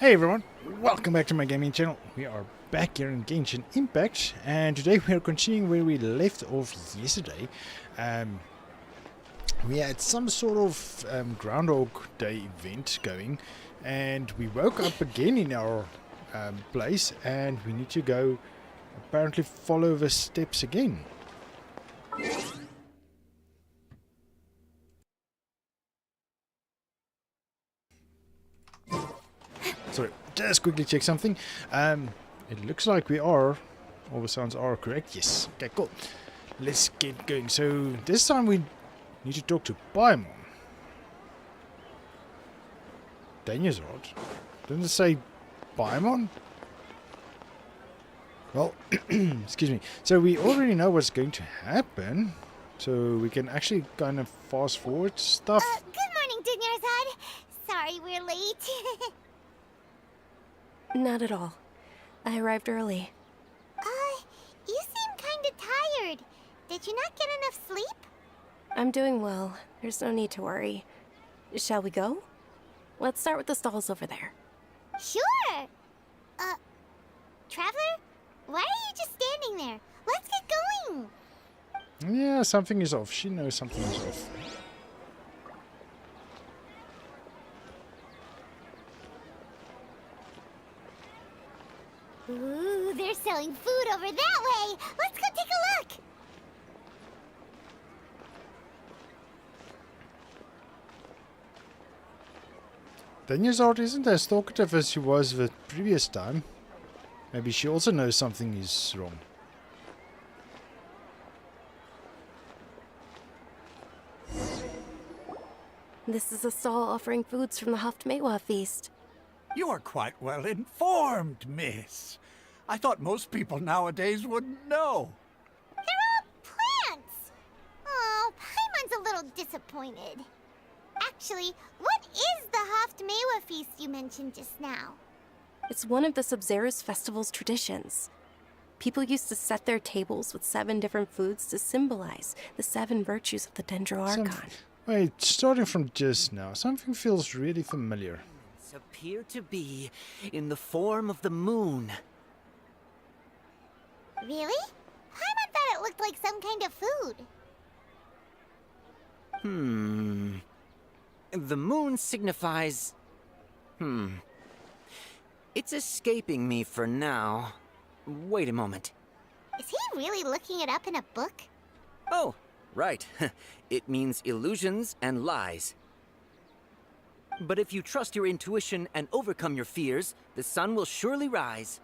Hey everyone, welcome back to my gaming channel. We are back here in Genshin Impact, and today we are continuing where we left off yesterday. We had some sort of Groundhog Day event going, and we woke up again in our place, and we need to go apparently follow the steps again. Sorry, just quickly check something. It looks like we are, all the sounds are correct. Yes, okay, cool. Let's get going. So this time we need to talk to Paimon. Daniel's rod. Didn't it say Paimon? Well, excuse me. So we already know what's going to happen. So we can actually kind of fast forward stuff. Good morning, Dunyarzad. Sorry we're late. Not at all. I arrived early. You seem kinda tired. Did you not get enough sleep? I'm doing well. There's no need to worry. Shall we go? Let's start with the stalls over there. Sure! Traveler? Why are you just standing there? Let's get going! Yeah, something is off. She knows something is off. Ooh, they're selling food over that way! Let's go take a look! Daniel's isn't as talkative as she was the previous time. Maybe she also knows something is wrong. This is a stall offering foods from the Haftmewa feast. You are quite well informed, miss. I thought most people nowadays wouldn't know. They're all plants! Oh, Paimon's a little disappointed. Actually, what is the Haftmewa feast you mentioned just now? It's one of the Sub-Zerus festival's traditions. People used to set their tables with 7 different foods to symbolize the 7 virtues of the Dendroarchon. Wait, starting from just now, something feels really familiar. Appear to be in the form of the moon. Really? Paimon thought it looked like some kind of food. The moon signifies... It's escaping me for now. Wait a moment. Is he really looking it up in a book? Oh, right. It means illusions and lies. But if you trust your intuition and overcome your fears, the sun will surely rise.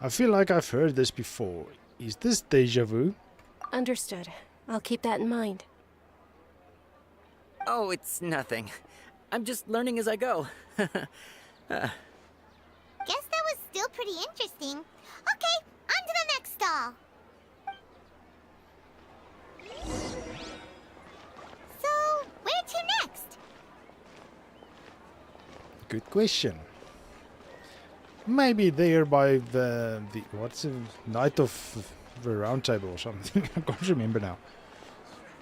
I feel like I've heard this before. Is this deja vu? Understood. I'll keep that in mind. Oh, it's nothing. I'm just learning as I go. Guess that was still pretty interesting. Okay, on to the next stall. So, where to next? Good question. Maybe there by the what's the Night of the Round Table or something. I can't remember now.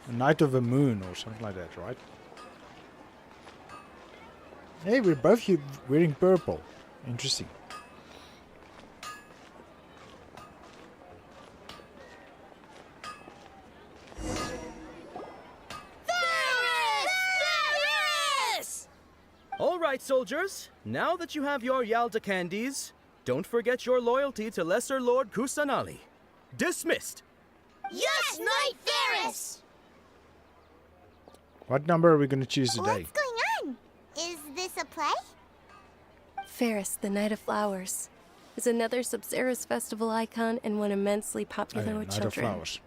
The Night of the Moon or something like that, right? Hey, we're both here wearing purple. Interesting. All right, soldiers. Now that you have your Yalda candies, don't forget your loyalty to Lesser Lord Kusanali. Dismissed! Yes, Knight Ferris! What number are we going to choose today? What's going on? Is this a play? Ferris, the Night of Flowers, is another Sub-Zerus festival icon and one immensely popular with Night of children. Flowers.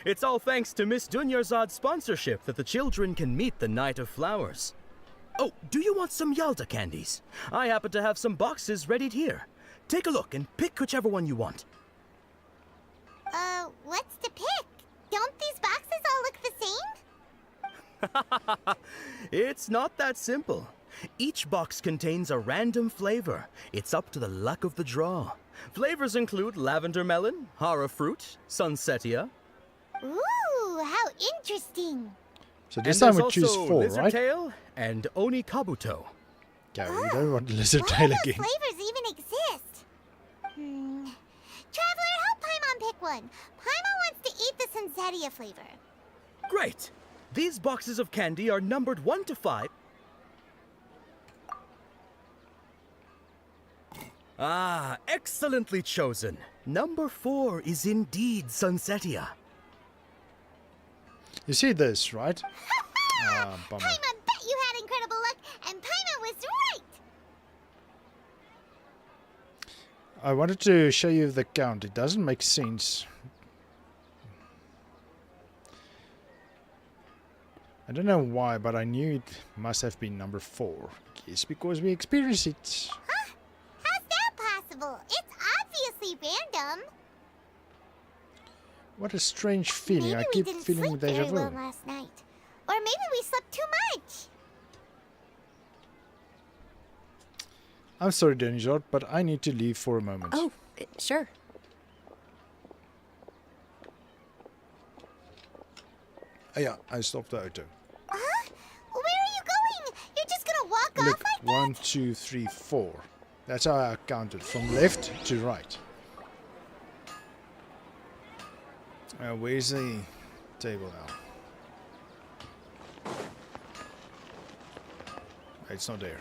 It's all thanks to Miss Dunyarzad's sponsorship that the children can meet the Night of Flowers. Oh, do you want some Yalda candies? I happen to have some boxes readied here. Take a look and pick whichever one you want. What's to pick? Don't these boxes all look the same? It's not that simple. Each box contains a random flavor. It's up to the luck of the draw. Flavors include lavender melon, hara fruit, sunsetia. Ooh, how interesting. So this And time there's we choose also 4, lizard right? tail and oni kabuto. Yeah, we don't want lizard What tail those again. flavors even exist? Traveler, help Paimon pick one. Paimon wants to eat the Sunsettia flavor. Great! These boxes of candy are numbered 1 to 5. Ah, excellently chosen. Number 4 is indeed Sunsettia. You see this, right? Ah, bummer. Paimon bet you had incredible luck, and Paimon was right! I wanted to show you the count. It doesn't make sense. I don't know why, but I knew it must have been number 4. Yes, because we experienced it. Huh? How's that possible? It's obviously random. What a strange feeling. Maybe I we keep didn't feeling sleep deja very vu. well last night. Or maybe we slept too much. I'm sorry, Denizard, but I need to leave for a moment. Oh, sure. Oh, yeah, I stopped the auto. Huh? Where are you going? You're just gonna walk Look, off like 1, 2, 3, 4. That's how I counted, from left to right. Where's the table now? It's not there.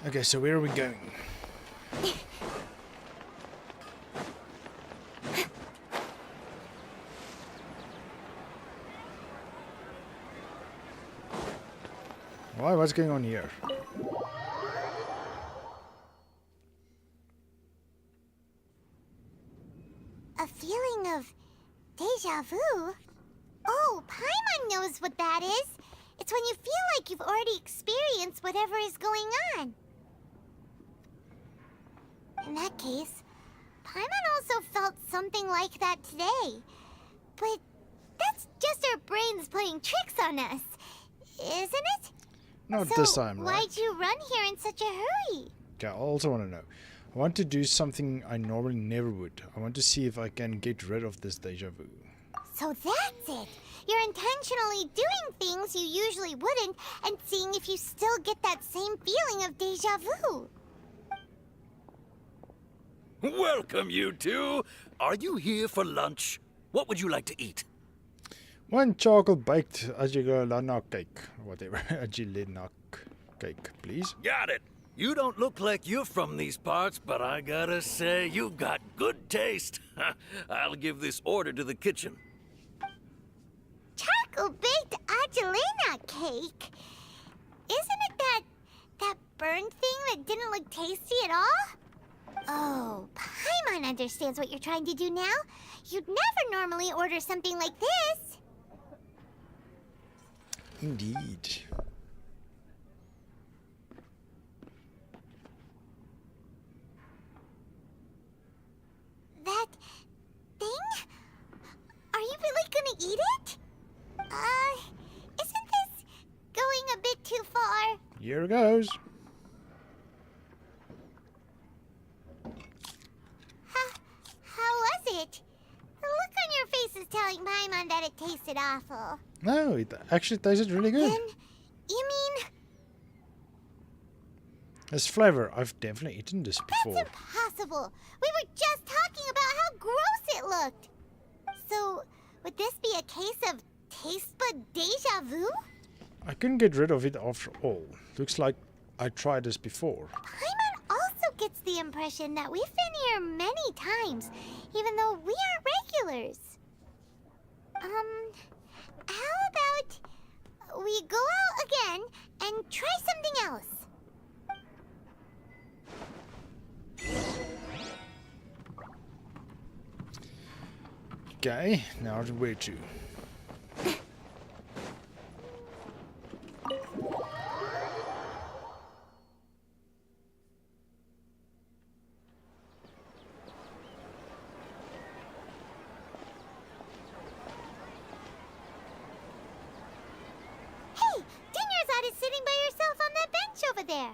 Okay, so where are we going? Why? What's going on here? a feeling of deja vu? Oh, Paimon knows what that is. It's when you feel like you've already experienced whatever is going on. In that case, Paimon also felt something like that today. But that's just our brains playing tricks on us, isn't it? Not So this time, right? why'd you run here in such a hurry? Okay, I also want to know. I want to do something I normally never would. I want to see if I can get rid of this deja vu. So that's it. You're intentionally doing things you usually wouldn't and seeing if you still get that same feeling of deja vu. Welcome, you two. Are you here for lunch? What would you like to eat? One chocolate baked Ajilana cake, whatever. Ajilana cake, please. Got it. You don't look like you're from these parts, but I gotta say, you've got good taste. I'll give this order to the kitchen. Chocolate-baked Angelina cake? Isn't it that burned thing that didn't look tasty at all? Oh, Paimon understands what you're trying to do now. You'd never normally order something like this. Indeed. That thing? Are you really gonna eat it? Isn't this going a bit too far? Here goes. How was it? The look on your face is telling Paimon that it tasted awful. No, it actually tasted really good. Then, you mean This flavor, I've definitely eaten this that's before. impossible? We were just talking about how gross it looked. So, would this be a case of taste bud deja vu? I couldn't get rid of it after all. Looks like I tried this before. Paimon also gets the impression that we've been here many times, even though we aren't regulars. How about we go out again and try something else? Okay, now where to? Hey, Dinnersot is sitting by herself on that bench over there.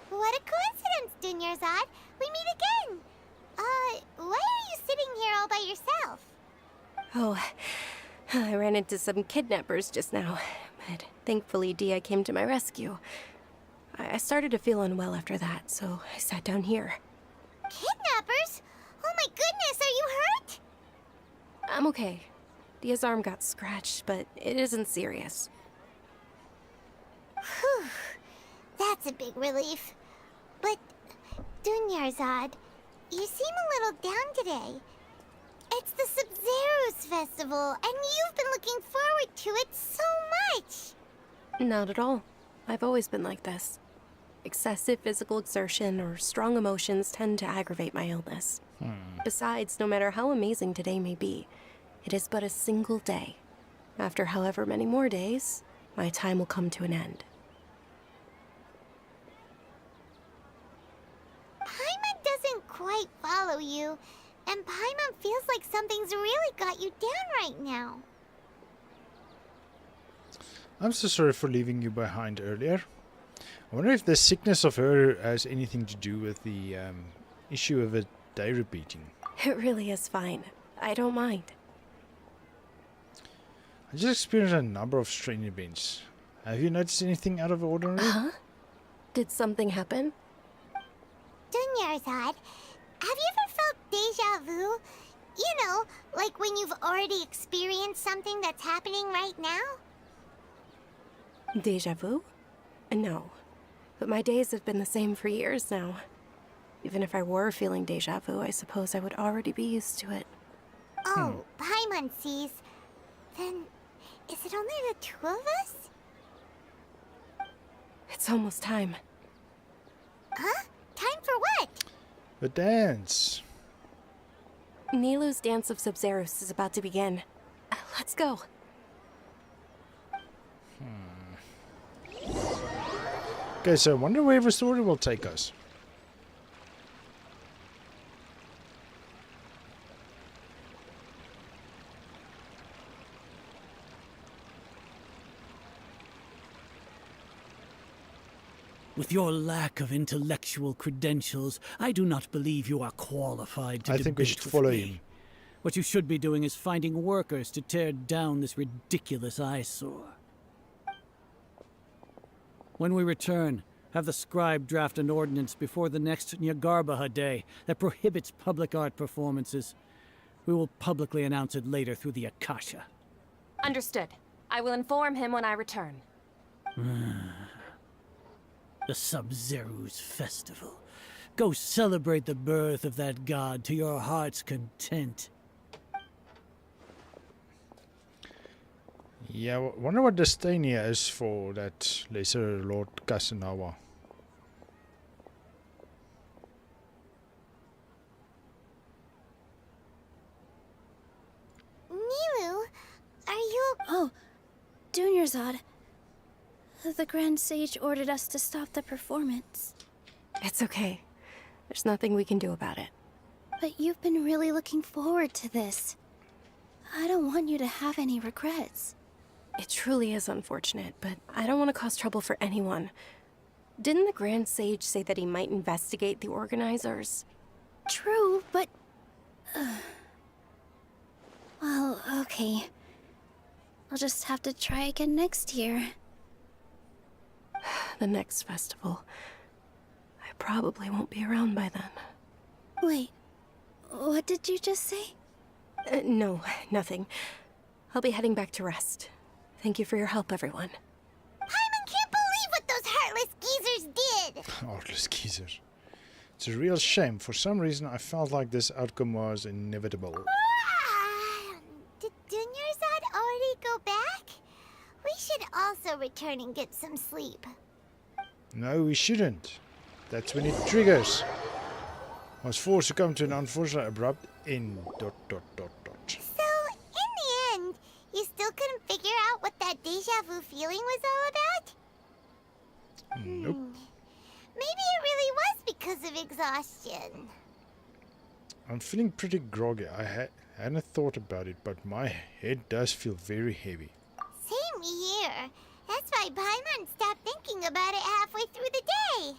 What a coincidence, Dunyarzad. We meet again. Why are you sitting here all by yourself? Oh, I ran into some kidnappers just now, but thankfully Dia came to my rescue. I started to feel unwell after that, so I sat down here. Kidnappers? Oh my goodness, are you hurt? I'm okay. Dia's arm got scratched, but it isn't serious. Whew. That's a big relief. But, Dunyarzad, you seem a little down today. It's the Sub-Zero's festival, and you've been looking forward to it so much. Not at all. I've always been like this. Excessive physical exertion or strong emotions tend to aggravate my illness. Besides, no matter how amazing today may be, it is but a single day. After however many more days, my time will come to an end. Paimon doesn't quite follow you, and Paimon feels like something's really got you down right now. I'm so sorry for leaving you behind earlier. I wonder if the sickness of her has anything to do with the issue of a day repeating. It really is fine. I don't mind. I just experienced a number of strange events. Have you noticed anything out of the ordinary? Huh? Did something happen? Dunyarzad, have you ever felt deja vu? You know, like when you've already experienced something that's happening right now? Deja vu? No. But my days have been the same for years now. Even if I were feeling deja vu, I suppose I would already be used to it. Oh, Paimon sees. Then, is it only the two of us? It's almost time. Huh? Time for what? The dance. Nilou's Dance of Sub-Zeros is about to begin. Let's go. Okay, so I wonder where the story will take us. With your lack of intellectual credentials, I do not believe you are qualified to I debate think we should with follow me. him. What you should be doing is finding workers to tear down this ridiculous eyesore. When we return, have the scribe draft an ordinance before the next Nyagarbaha Day that prohibits public art performances. We will publicly announce it later through the Akasha. Understood. I will inform him when I return. The Sub-Zero's festival. Go celebrate the birth of that god to your heart's content. Yeah, I wonder what Destania is for that lesser Lord Casanova. Nilou, are you... Oh, Dunyarzad. The Grand Sage ordered us to stop the performance. It's okay. There's nothing we can do about it. But you've been really looking forward to this. I don't want you to have any regrets. It truly is unfortunate, but I don't want to cause trouble for anyone. Didn't the Grand Sage say that he might investigate the organizers? True, but... well, okay. I'll just have to try again next year. The next festival. I probably won't be around by then. Wait, what did you just say? No, nothing. I'll be heading back to rest. Thank you for your help, everyone. Paimon can't believe what those heartless geezers did! Heartless geezers. It's a real shame. For some reason, I felt like this outcome was inevitable. Did Dunyarzad already go back? We should also return and get some sleep. No, we shouldn't. That's when it triggers. I was forced to come to an unfortunate abrupt end. ... So, in the end, you still couldn't figure out what that deja vu feeling was all about? Nope. Maybe it really was because of exhaustion. I'm feeling pretty groggy. I hadn't thought about it, but my head does feel very heavy. Same here. That's why Paimon stopped thinking about it halfway through the day.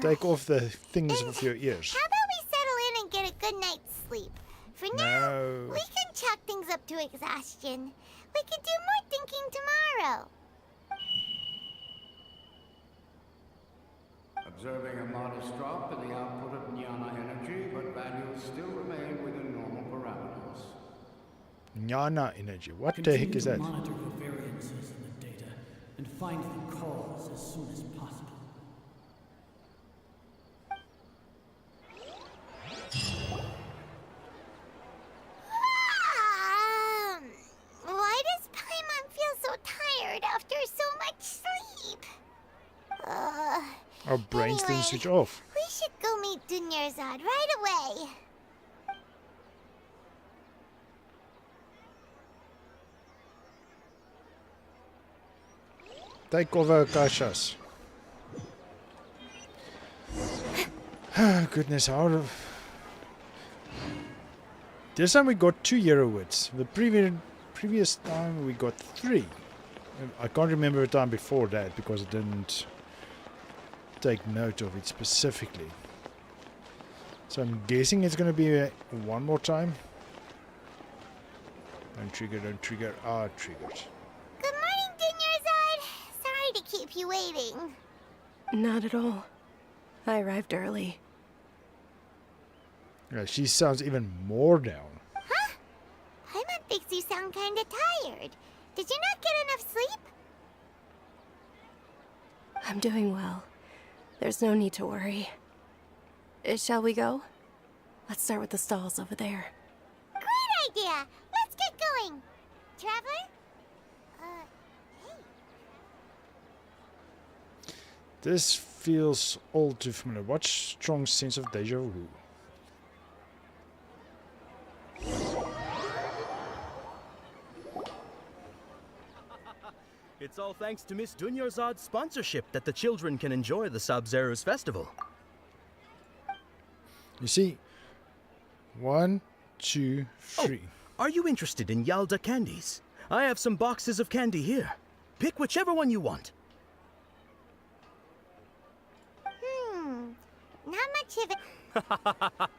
Take off the things off your ears. How about we settle in and get a good night's sleep? For now, No. we can chalk things up to exhaustion. We can do more thinking tomorrow. Observing a modest drop in the output of Nirvana energy, but values still remain within normal parameters. Nirvana energy. What the heck is that? Monitor the variances in the data and find the cause as soon as possible. Why does Paimon feel so tired after so much sleep? Our brains didn't Anyway, switch off. We should go meet Dunyarzad right away. Take over Kashas. Goodness, how of this time we got 2 Eurowits. The previous time we got 3. I can't remember the time before that because I didn't take note of it specifically. So I'm guessing it's going to be one more time. Don't trigger, don't trigger. Ah, triggered. Good morning, Dunyarzad. Sorry to keep you waiting. Not at all. I arrived early. Yeah, she sounds even more down. Huh? Paimon thinks you sound kinda tired. Did you not get enough sleep? I'm doing well. There's no need to worry. Shall we go? Let's start with the stalls over there. Great idea! Let's get going! Traveler? Hey. This feels all too familiar. What strong sense of deja vu. It's all thanks to Miss Dunyarzad's sponsorship that the children can enjoy the Sub-Zero's festival. You see, 1, 2, 3. Are you interested in Yalda candies? I have some boxes of candy here. Pick whichever one you want. Not much of it.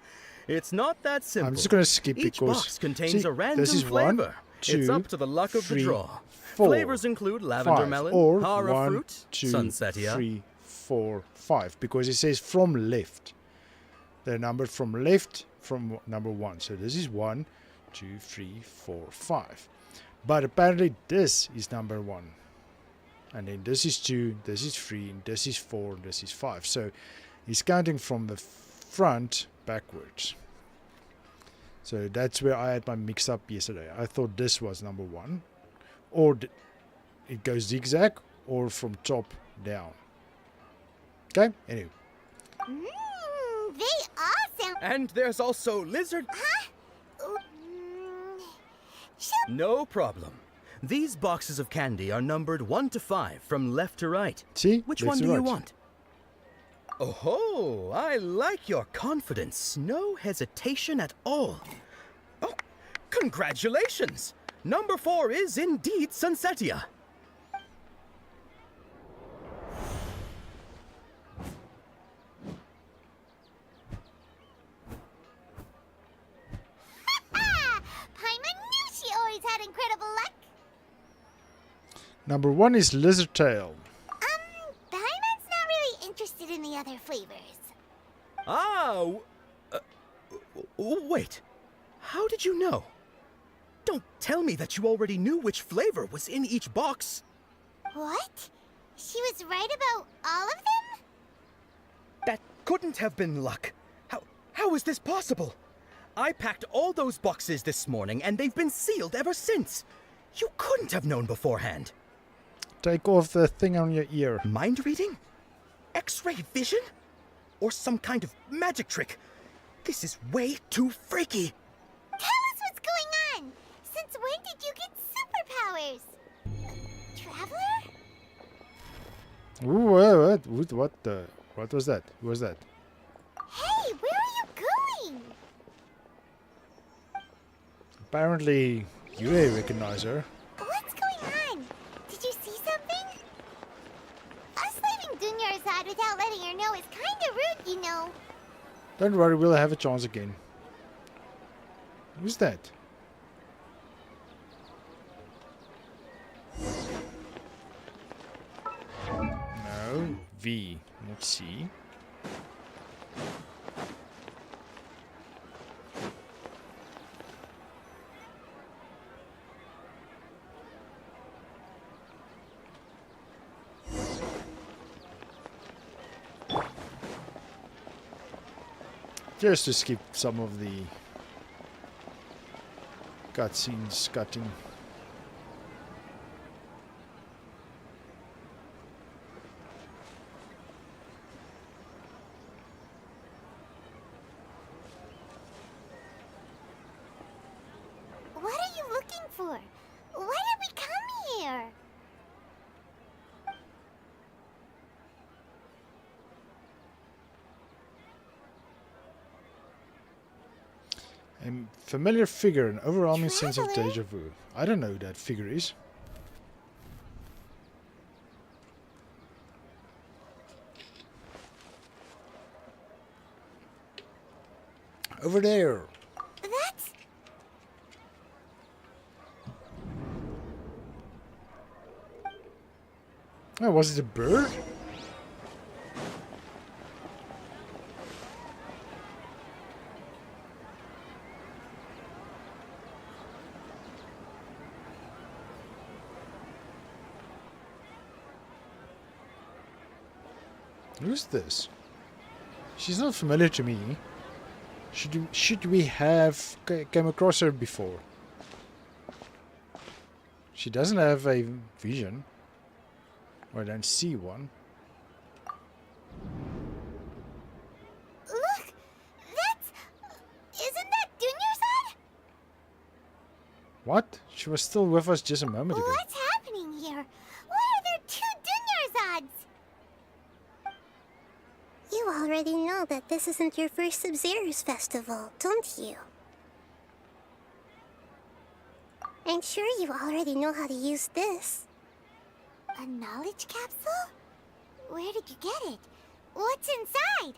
It's not that simple. I'm just gonna skip Each because box contains see, a random this is flavor. 1, 2, It's up to the luck of 3, the draw. 4, Flavors include lavender 5, melon, or hara 1, fruit, 2, sunsetia. 3, 4, 5 because it says from left. They're numbered from left from number 1. So this is 1, 2, 3, 4, 5. But apparently this is number 1. And then this is 2, this is 3, and this is 4, and this is 5. So he's counting from the front backwards. So that's where I had my mix up yesterday. I thought this was number 1. Or it goes zigzag or from top down. Okay, anyway. They all sound... And there's also lizard... Huh? No problem. These boxes of candy are numbered 1 to 5 from left to right. See? Which Left one to do you right. want? Oh, I like your confidence. No hesitation at all. Oh, congratulations! Number 4 is indeed Sunsetia. Paimon knew she always had incredible luck. Number 1 is lizard tail. Paimon's not really interested in the other flavors. Ah, wait. How did you know? Don't tell me that you already knew which flavor was in each box. What? She was right about all of them? That couldn't have been luck. How is this possible? I packed all those boxes this morning and they've been sealed ever since. You couldn't have known beforehand. Take off the thing on your ear. Mind reading? X-ray vision? Or some kind of magic trick? This is way too freaky. Tell us what's going on. Since when did you get superpowers? Traveler? Ooh, what was that? Who was that? Hey, where are you going? Apparently, you recognize her. What's going on? Did you see something? Us leaving Dunyarzad Dunyarzad without letting her know is kinda rude, you know. Don't worry, we'll have a chance again. Who's that? No, V, not C. Just to skip some of the cutscenes cutting. What are you looking for? Why did we come here? A familiar figure, an overwhelming sense of Traveler? deja vu. I don't know who that figure is. Over there. That's... Oh, was it a bird? Who's this? She's not familiar to me. Should we have came across her before? She doesn't have a vision. Or I don't see one. Look! That's... Isn't that Dunyarzad? What? She was still with us just a moment ago. What's happening here? Why are there two Dunyarzads? You already know that this isn't your first Sub-Zero's festival, don't you? I'm sure you already know how to use this. A knowledge capsule? Where did you get it? What's inside?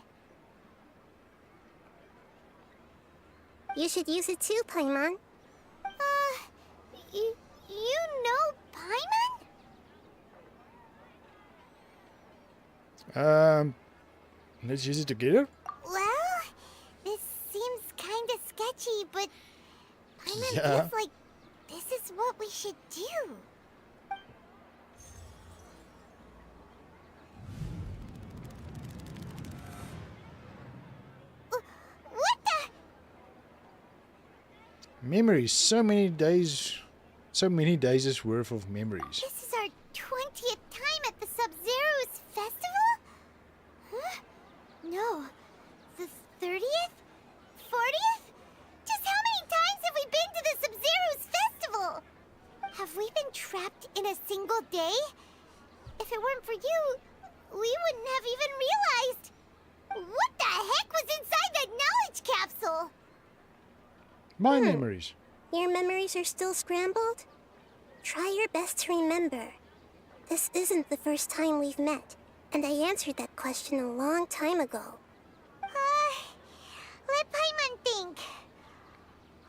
You should use it too, Paimon. You know Paimon? Let's use it together. Well, this seems kinda sketchy, but Paimon Yeah. feels like this is what we should do. What the? Memories. So many days worth of memories. This is our 20th time at the Sub-Zero's festival? Huh? No. The 30th? 40th? Just how many times have we been to the Sub-Zero's festival? Have we been trapped in a single day? If it weren't for you, we wouldn't have even realized. What the heck was inside that knowledge capsule? My memories. Your memories are still scrambled? Try your best to remember. This isn't the first time we've met, and I answered that question a long time ago. Let Paimon think.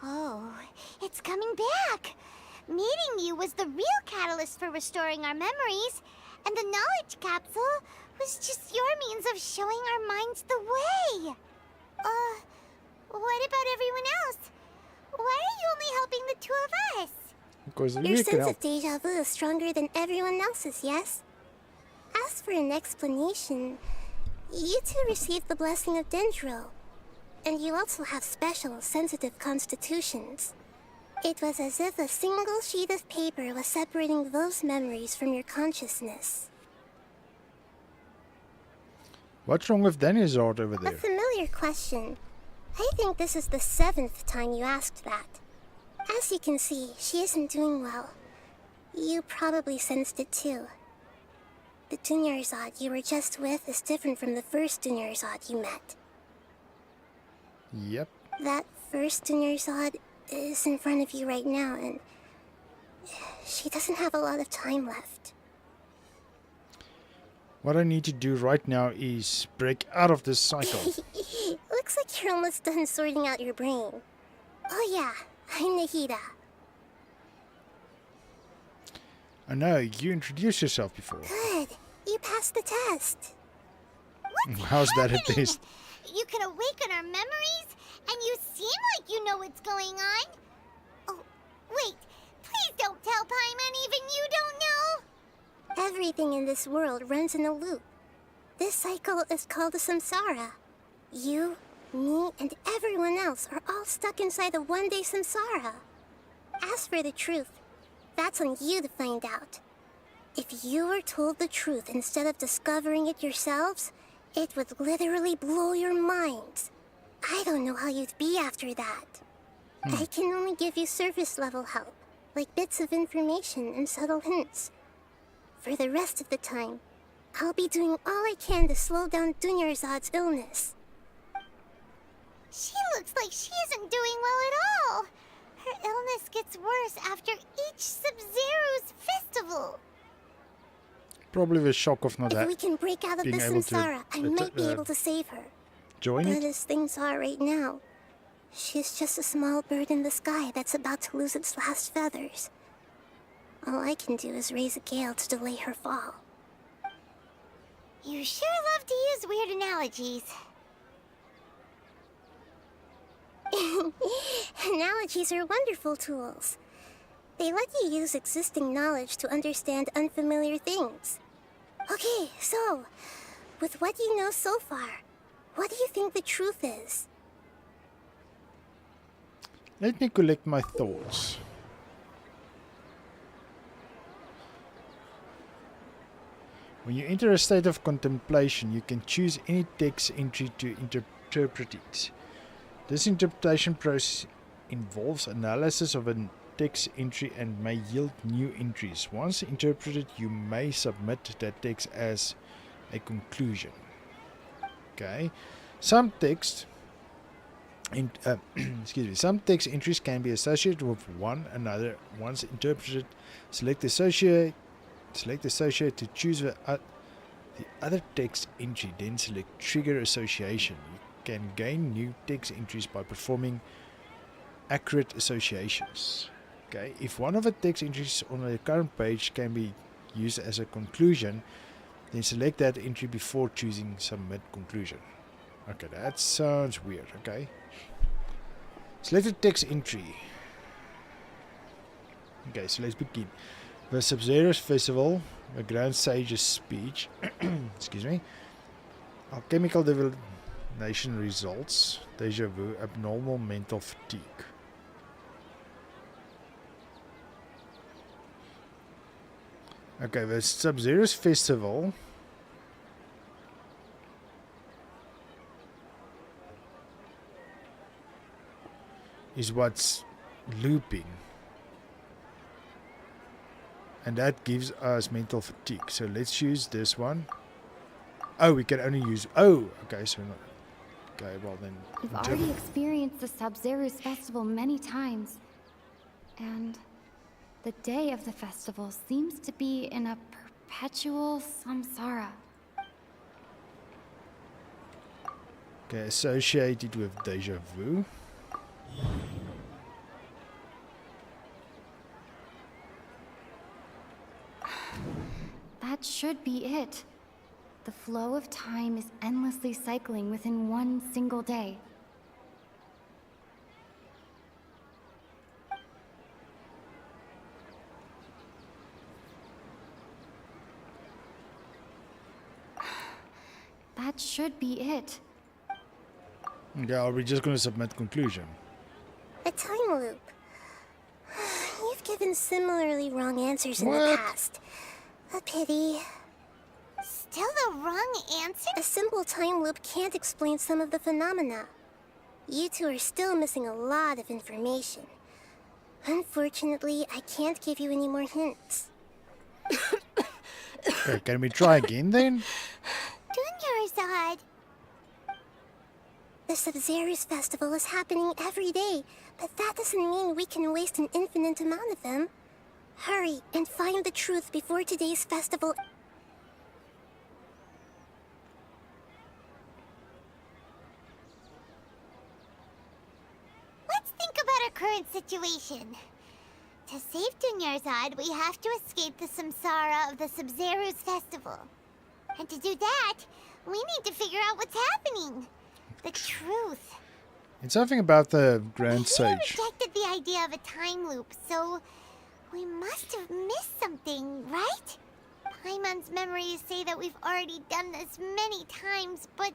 Oh, it's coming back. Meeting you was the real catalyst for restoring our memories, and the knowledge capsule was just your means of showing our minds the way. What about everyone else? Why are you only helping the two of us? Because Your we can sense help. of deja vu is stronger than everyone else's, yes? As for an explanation, you two received the blessing of Dendro, and you also have special, sensitive constitutions. It was as if a single sheet of paper was separating those memories from your consciousness. What's wrong with Daniel's art over A there? familiar question. I think this is the 7th time you asked that. As you can see, she isn't doing well. You probably sensed it too. The Dunyarzad you were just with is different from the first Dunyarzad you met. Yep. That first Dunyarzad is in front of you right now, and she doesn't have a lot of time left. What I need to do right now is break out of this cycle. Looks like you're almost done sorting out your brain. Oh yeah, I'm Nahida. I know, you introduced yourself before. Good. You passed the test. How's that a test? You can awaken our memories, and you seem like you know what's going on. Oh, wait. Please don't tell Paimon even you don't know. Everything in this world runs in a loop. This cycle is called the samsara. You, me, and everyone else are all stuck inside the one-day samsara. As for the truth, that's on you to find out. If you were told the truth instead of discovering it yourselves, it would literally blow your minds. I don't know how you'd be after that. I can only give you surface-level help, like bits of information and subtle hints. For the rest of the time, I'll be doing all I can to slow down Dunyarzad's illness. She looks like she isn't doing well at all. Her illness gets worse after each Sub-Zero's festival. Probably the shock of not If we can break out of the being able to samsara, I might be able to save her. join But it. as things are right now, she's just a small bird in the sky that's about to lose its last feathers. All I can do is raise a gale to delay her fall. You sure love to use weird analogies. Analogies are wonderful tools. They let you use existing knowledge to understand unfamiliar things. Okay, so, with what you know so far, what do you think the truth is? Let me collect my thoughts. When you enter a state of contemplation, you can choose any text entry to interpret it. This interpretation process involves analysis of a text entry and may yield new entries. Once interpreted, you may submit that text as a conclusion. Okay, some text some text entries can be associated with one another. Once interpreted, select associate to choose the other text entry, then select trigger association. You can gain new text entries by performing accurate associations. Okay, if one of the text entries on the current page can be used as a conclusion, then select that entry before choosing submit conclusion. Okay, that sounds weird. Okay, select a text entry. Okay, so let's begin. The Sub-Zero's Festival, the Grand Sage's speech, excuse me, alchemical divination results, deja vu, abnormal mental fatigue. Okay, the Sub-Zero's Festival is what's looping. And that gives us mental fatigue. So let's use this one. Oh, we can only use... Oh, okay, so... Not, okay, well then... We've already experienced the Sub-Zero's festival many times. And the day of the festival seems to be in a perpetual samsara. Okay, associated with deja vu. That should be it. The flow of time is endlessly cycling within one single day. That should be it. Okay, are we just going to submit conclusion? A time loop. You've given similarly wrong answers in the past. A pity. Still the wrong answer? A simple time loop can't explain some of the phenomena. You two are still missing a lot of information. Unfortunately, I can't give you any more hints. Okay, can we try again then? Dunyarzad. The Sub-Zero's festival is happening every day, but that doesn't mean we can waste an infinite amount of them. Hurry and find the truth before today's festival. situation. To save Dunyarzad, we have to escape the samsara of the Sub-Zeru's festival. And to do that, we need to figure out what's happening. The truth. It's something about the Grand He Sage. rejected the idea of a time loop, so we must have missed something, right? Paimon's memories say that we've already done this many times, but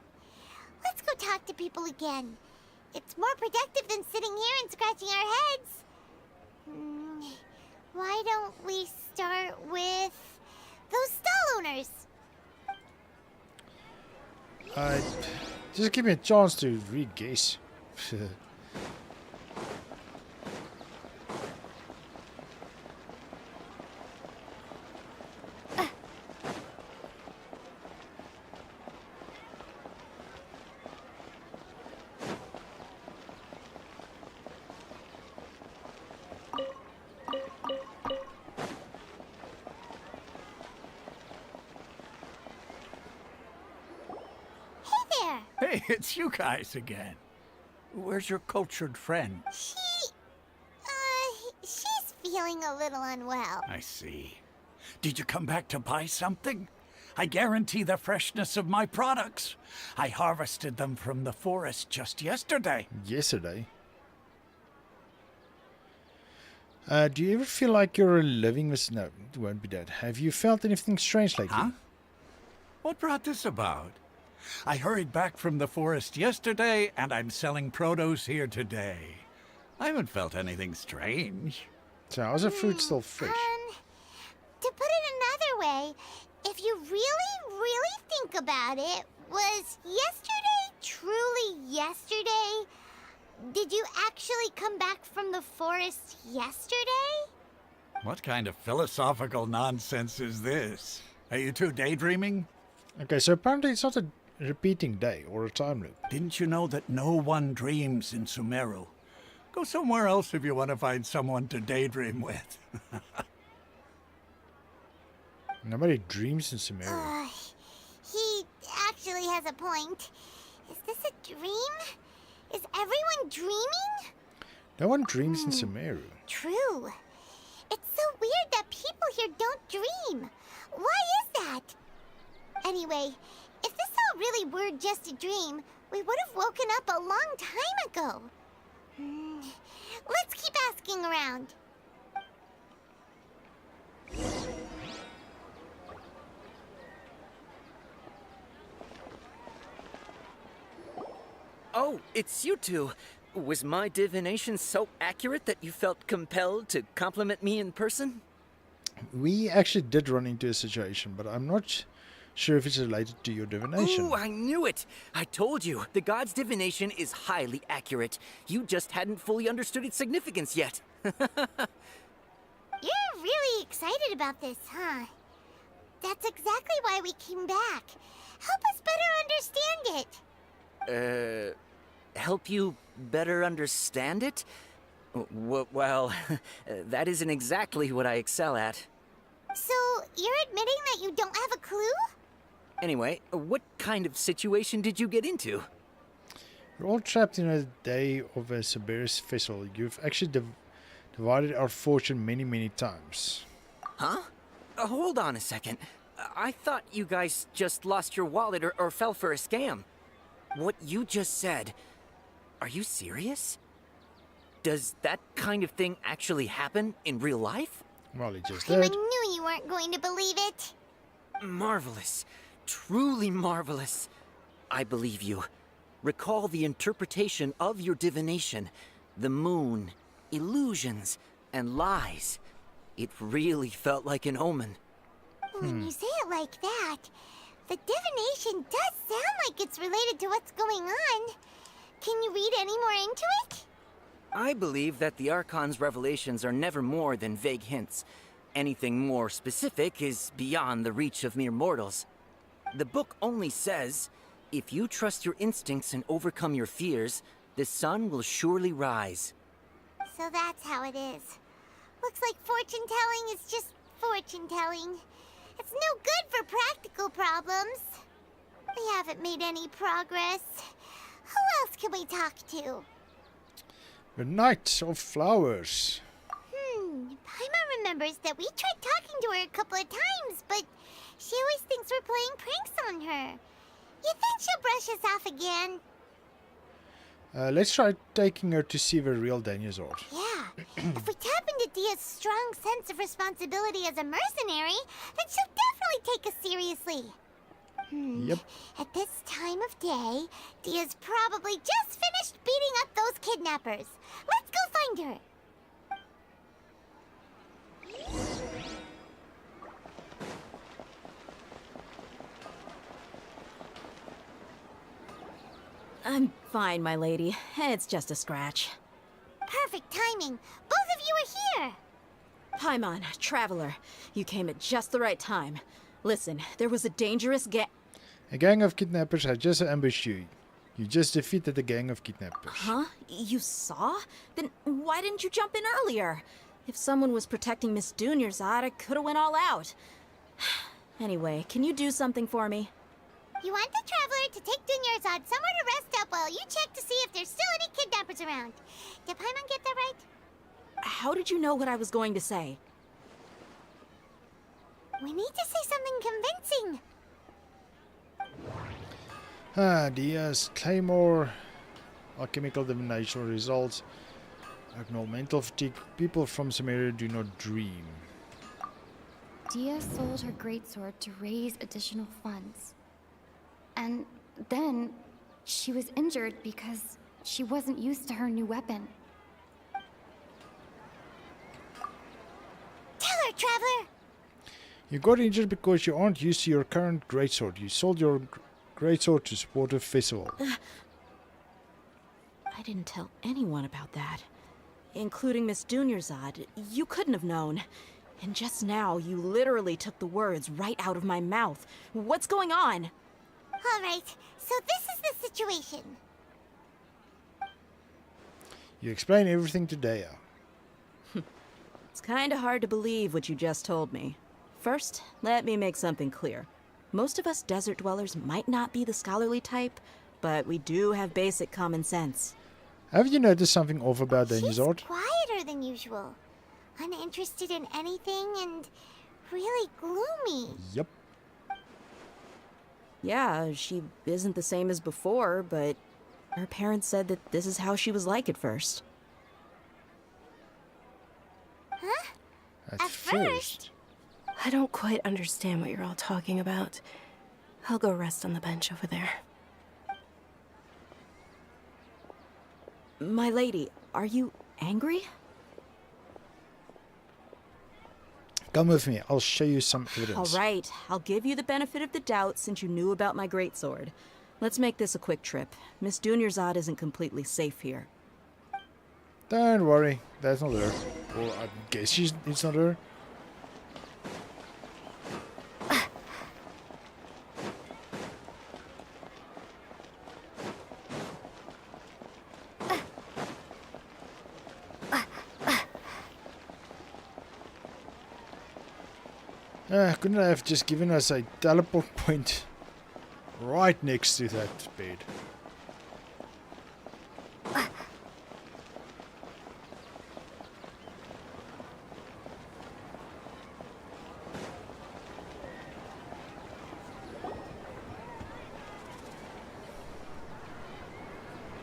let's go talk to people again. It's more productive than sitting here and scratching our heads. Why don't we start with those stall owners? Just give me a chance to re-guess. Hey, it's you guys again. Where's your cultured friend? She's feeling a little unwell. I see. Did you come back to buy something? I guarantee the freshness of my products. I harvested them from the forest just yesterday. Yesterday? Do you ever feel like you're living with... No, it won't be that. Have you felt anything strange lately? Huh? What brought this about? I hurried back from the forest yesterday, and I'm selling produce here today. I haven't felt anything strange. So how's the fruit still fresh? To put it another way, if you really think about it, was yesterday truly yesterday? Did you actually come back from the forest yesterday? What kind of philosophical nonsense is this? Are you two daydreaming? Okay, so apparently it's not a repeating day or a time loop. Didn't you know that no one dreams in Sumeru? Go somewhere else if you want to find someone to daydream with. Nobody dreams in Sumeru. He actually has a point. Is this a dream? Is everyone dreaming? No one dreams in Sumeru. True. It's so weird that people here don't dream. Why is that? Anyway, if this all really were just a dream, we would have woken up a long time ago. Let's keep asking around. Oh, it's you two. Was my divination so accurate that you felt compelled to compliment me in person? We actually did run into a situation, but I'm not sure if it's related to your divination. Ooh, I knew it! I told you, the god's divination is highly accurate. You just hadn't fully understood its significance yet. You're really excited about this, huh? That's exactly why we came back. Help us better understand it. Help you better understand it? Well, that isn't exactly what I excel at. So, you're admitting that you don't have a clue? Anyway, what kind of situation did you get into? We're all trapped in a day of a Cerberus festival. You've actually divided our fortune many times. Huh? Hold on a second. I thought you guys just lost your wallet or fell for a scam. What you just said, are you serious? Does that kind of thing actually happen in real life? Well, he just I did. knew you weren't going to believe it. Marvelous. Truly marvelous. I believe you. Recall the interpretation of your divination. The moon, illusions, and lies. It really felt like an omen. When you say it like that, the divination does sound like it's related to what's going on. Can you read any more into it? I believe that the Archon's revelations are never more than vague hints. Anything more specific is beyond the reach of mere mortals. The book only says, if you trust your instincts and overcome your fears, the sun will surely rise. So that's how it is. Looks like fortune-telling is just fortune-telling. It's no good for practical problems. We haven't made any progress. Who else can we talk to? The Night of Flowers. Paimon remembers that we tried talking to her a couple of times, but she always thinks we're playing pranks on her. You think she'll brush us off again? Let's try taking her to see the real Daniazord. Yeah. If we tap into Dia's strong sense of responsibility as a mercenary, then she'll definitely take us seriously. Yep. At this time of day, Dia's probably just finished beating up those kidnappers. Let's go find her. I'm fine, my lady. It's just a scratch. Perfect timing. Both of you are here. Paimon, traveler, you came at just the right time. Listen, there was a dangerous A gang of kidnappers had just ambushed you. You just defeated a gang of kidnappers. Huh? You saw? Then why didn't you jump in earlier? If someone was protecting Miss Dunyarzad, I could have went all out. Anyway, can you do something for me? You want the traveler to take Dunyarzad somewhere to rest up while you check to see if there's still any kidnappers around. Did Paimon get that right? How did you know what I was going to say? We need to say something convincing. Diaz, Claymore, alchemical divination results, acknowledge mental fatigue. People from Samaria do not dream. Dia sold her greatsword to raise additional funds. And then she was injured because she wasn't used to her new weapon. Tell her, traveler! You got injured because you aren't used to your current greatsword. You sold your greatsword to support a festival. I didn't tell anyone about that. Including Miss Dunyarzad. You couldn't have known. And just now, you literally took the words right out of my mouth. What's going on? All right, so this is the situation. You explain everything to Dea. It's kinda hard to believe what you just told me. First, let me make something clear. Most of us desert dwellers might not be the scholarly type, but we do have basic common sense. Have you noticed something off about She's Daniazord? quieter than usual. Uninterested in anything and really gloomy. Yep. Yeah, she isn't the same as before, but her parents said that this is how she was like at first. Huh? At first. I don't quite understand what you're all talking about. I'll go rest on the bench over there. My lady, are you angry? Come with me. I'll show you some evidence. All right, I'll give you the benefit of the doubt since you knew about my greatsword. Let's make this a quick trip. Miss Dunyarzad isn't completely safe here. Don't worry. That's not her. Well, I guess it's not her. Couldn't I have just given us a teleport point right next to that bed?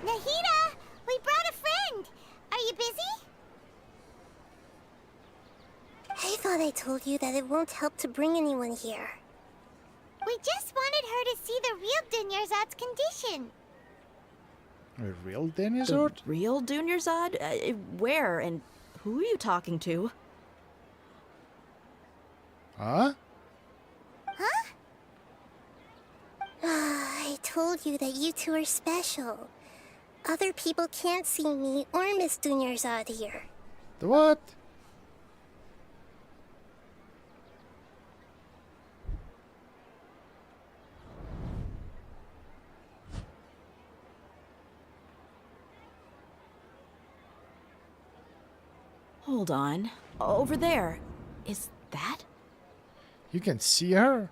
Nahida, we brought a friend. Are you busy? I thought I told you that it won't help to bring anyone here. We just wanted her to see the real Dunyarzad's condition. A real Daniazord? The real Dunyarzad? Where and who are you talking to? Huh? Huh? I told you that you two are special. Other people can't see me or Miss Dunyarzad here. The what? Hold on. Over there. Is that? You can see her?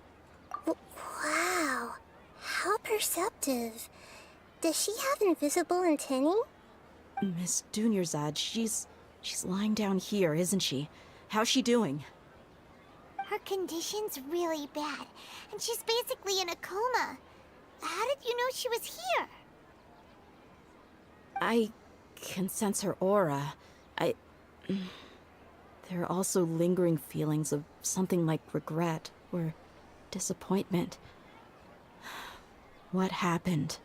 Wow, how perceptive. Does she have invisible antennae? Miss Dunyarzad, she's lying down here, isn't she? How's she doing? Her condition's really bad, and she's basically in a coma. How did you know she was here? I can sense her aura. There are also lingering feelings of something like regret or disappointment. What happened?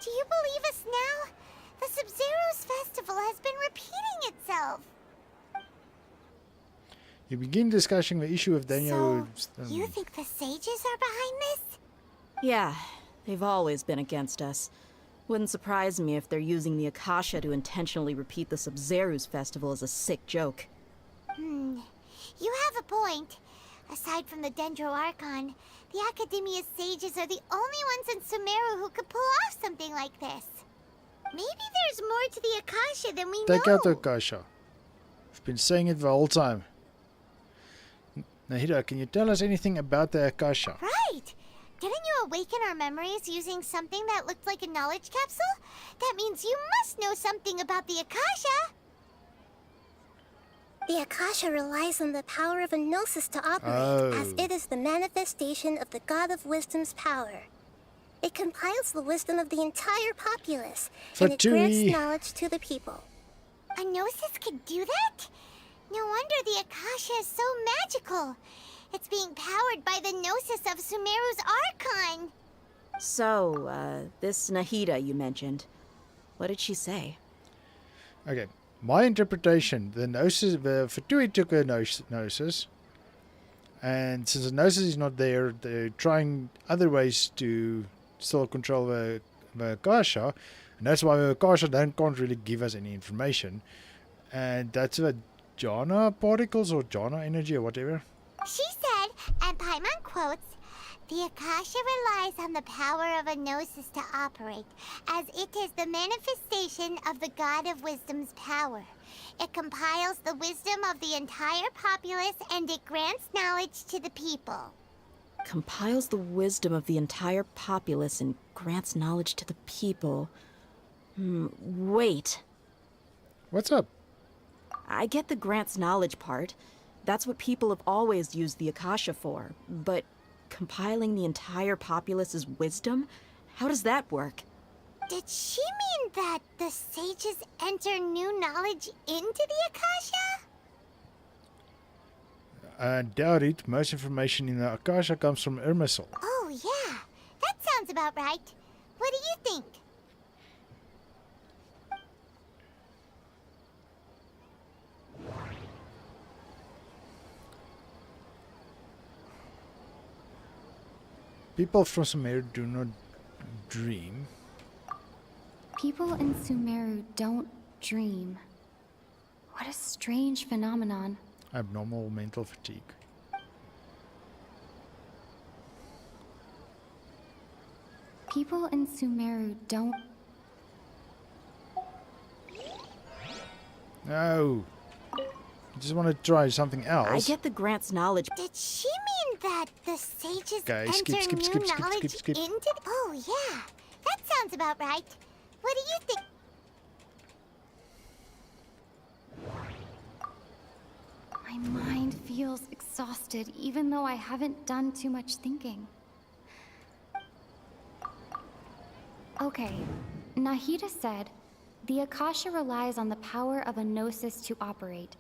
Do you believe us now? The Sub-Zero's festival has been repeating itself. You begin discussing the issue of Daniel. So, you think the sages are behind this? Yeah, they've always been against us. Wouldn't surprise me if they're using the Akasha to intentionally repeat the Sub-Zero's festival as a sick joke. You have a point. Aside from the Dendro Archon, the Academia's sages are the only ones in Sumeru who could pull off something like this. Maybe there's more to the Akasha than we know. Take out the Akasha. I've been saying it the whole time. Nahida, can you tell us anything about the Akasha? Right! Didn't you awaken our memories using something that looked like a knowledge capsule? That means you must know something about the Akasha! The Akasha relies on the power of a gnosis to operate, as it is the manifestation of the God of Wisdom's power. It compiles the wisdom of the entire populace, and it grants knowledge to the people. A gnosis could do that? No wonder the Akasha is so magical. It's being powered by the gnosis of Sumeru's Archon. So, this Nahida you mentioned, what did she say? Okay, my interpretation, the gnosis, the Fatui took a gnosis, and since the gnosis is not there, they're trying other ways to still control the Akasha, and that's why the Akasha can't really give us any information, and that's the jhana particles or jhana energy or whatever. She said, and Paimon quotes, "The Akasha relies on the power of a gnosis to operate, as it is the manifestation of the God of Wisdom's power. It compiles the wisdom of the entire populace, and it grants knowledge to the people." Compiles the wisdom of the entire populace and grants knowledge to the people. Wait. What's up? I get the grants knowledge part. That's what people have always used the Akasha for. But compiling the entire populace's wisdom? How does that work? Did she mean that the sages enter new knowledge into the Akasha? I doubt it. Most information in the Akasha comes from Irmisel. Oh, yeah. That sounds about right. What do you think? People from Sumeru do not dream. People in Sumeru don't dream. What a strange phenomenon. Abnormal mental fatigue. People in Sumeru don't... No. I just want to try something else. I get the grants knowledge. Did she mean that the sages Okay, enter skip. new knowledge into... Oh, yeah. That sounds about right. What do you think? My mind feels exhausted, even though I haven't done too much thinking. Okay, Nahida said, the Akasha relies on the power of a gnosis to operate,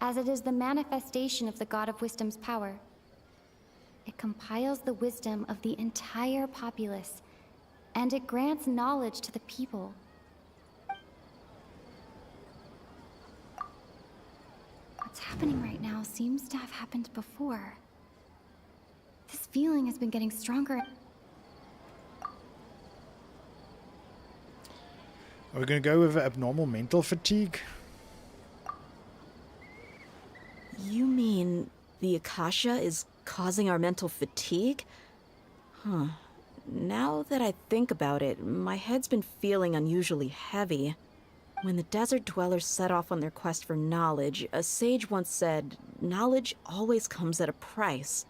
as it is the manifestation of the God of Wisdom's power. It compiles the wisdom of the entire populace, and it grants knowledge to the people. What's happening right now seems to have happened before. This feeling has been getting stronger. Are we going to go with abnormal mental fatigue? You mean the Akasha is causing our mental fatigue? Huh. Now that I think about it, my head's been feeling unusually heavy. When the desert dwellers set off on their quest for knowledge, a sage once said, knowledge always comes at a price.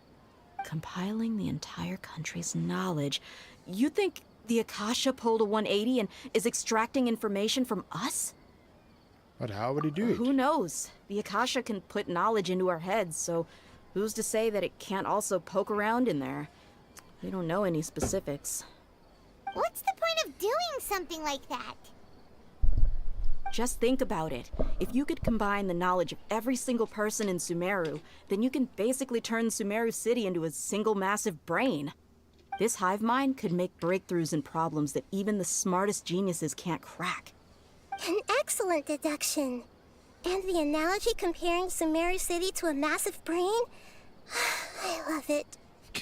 Compiling the entire country's knowledge. You think the Akasha pulled a 180 and is extracting information from us? But how would he do it? Who knows? The Akasha can put knowledge into our heads, so who's to say that it can't also poke around in there? We don't know any specifics. What's the point of doing something like that? Just think about it. If you could combine the knowledge of every single person in Sumeru, then you can basically turn Sumeru City into a single massive brain. This hive mind could make breakthroughs in problems that even the smartest geniuses can't crack. An excellent deduction. And the analogy comparing Sumeru City to a massive brain? I love it.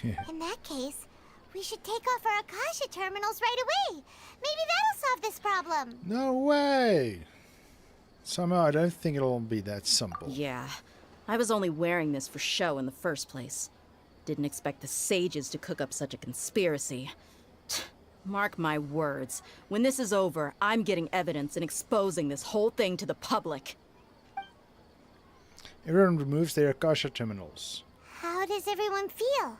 In that case, we should take off our Akasha terminals right away. Maybe that'll solve this problem. No way! Somehow I don't think it'll be that simple. Yeah, I was only wearing this for show in the first place. Didn't expect the sages to cook up such a conspiracy. Mark my words, when this is over, I'm getting evidence and exposing this whole thing to the public. Everyone removes their Akasha terminals. How does everyone feel?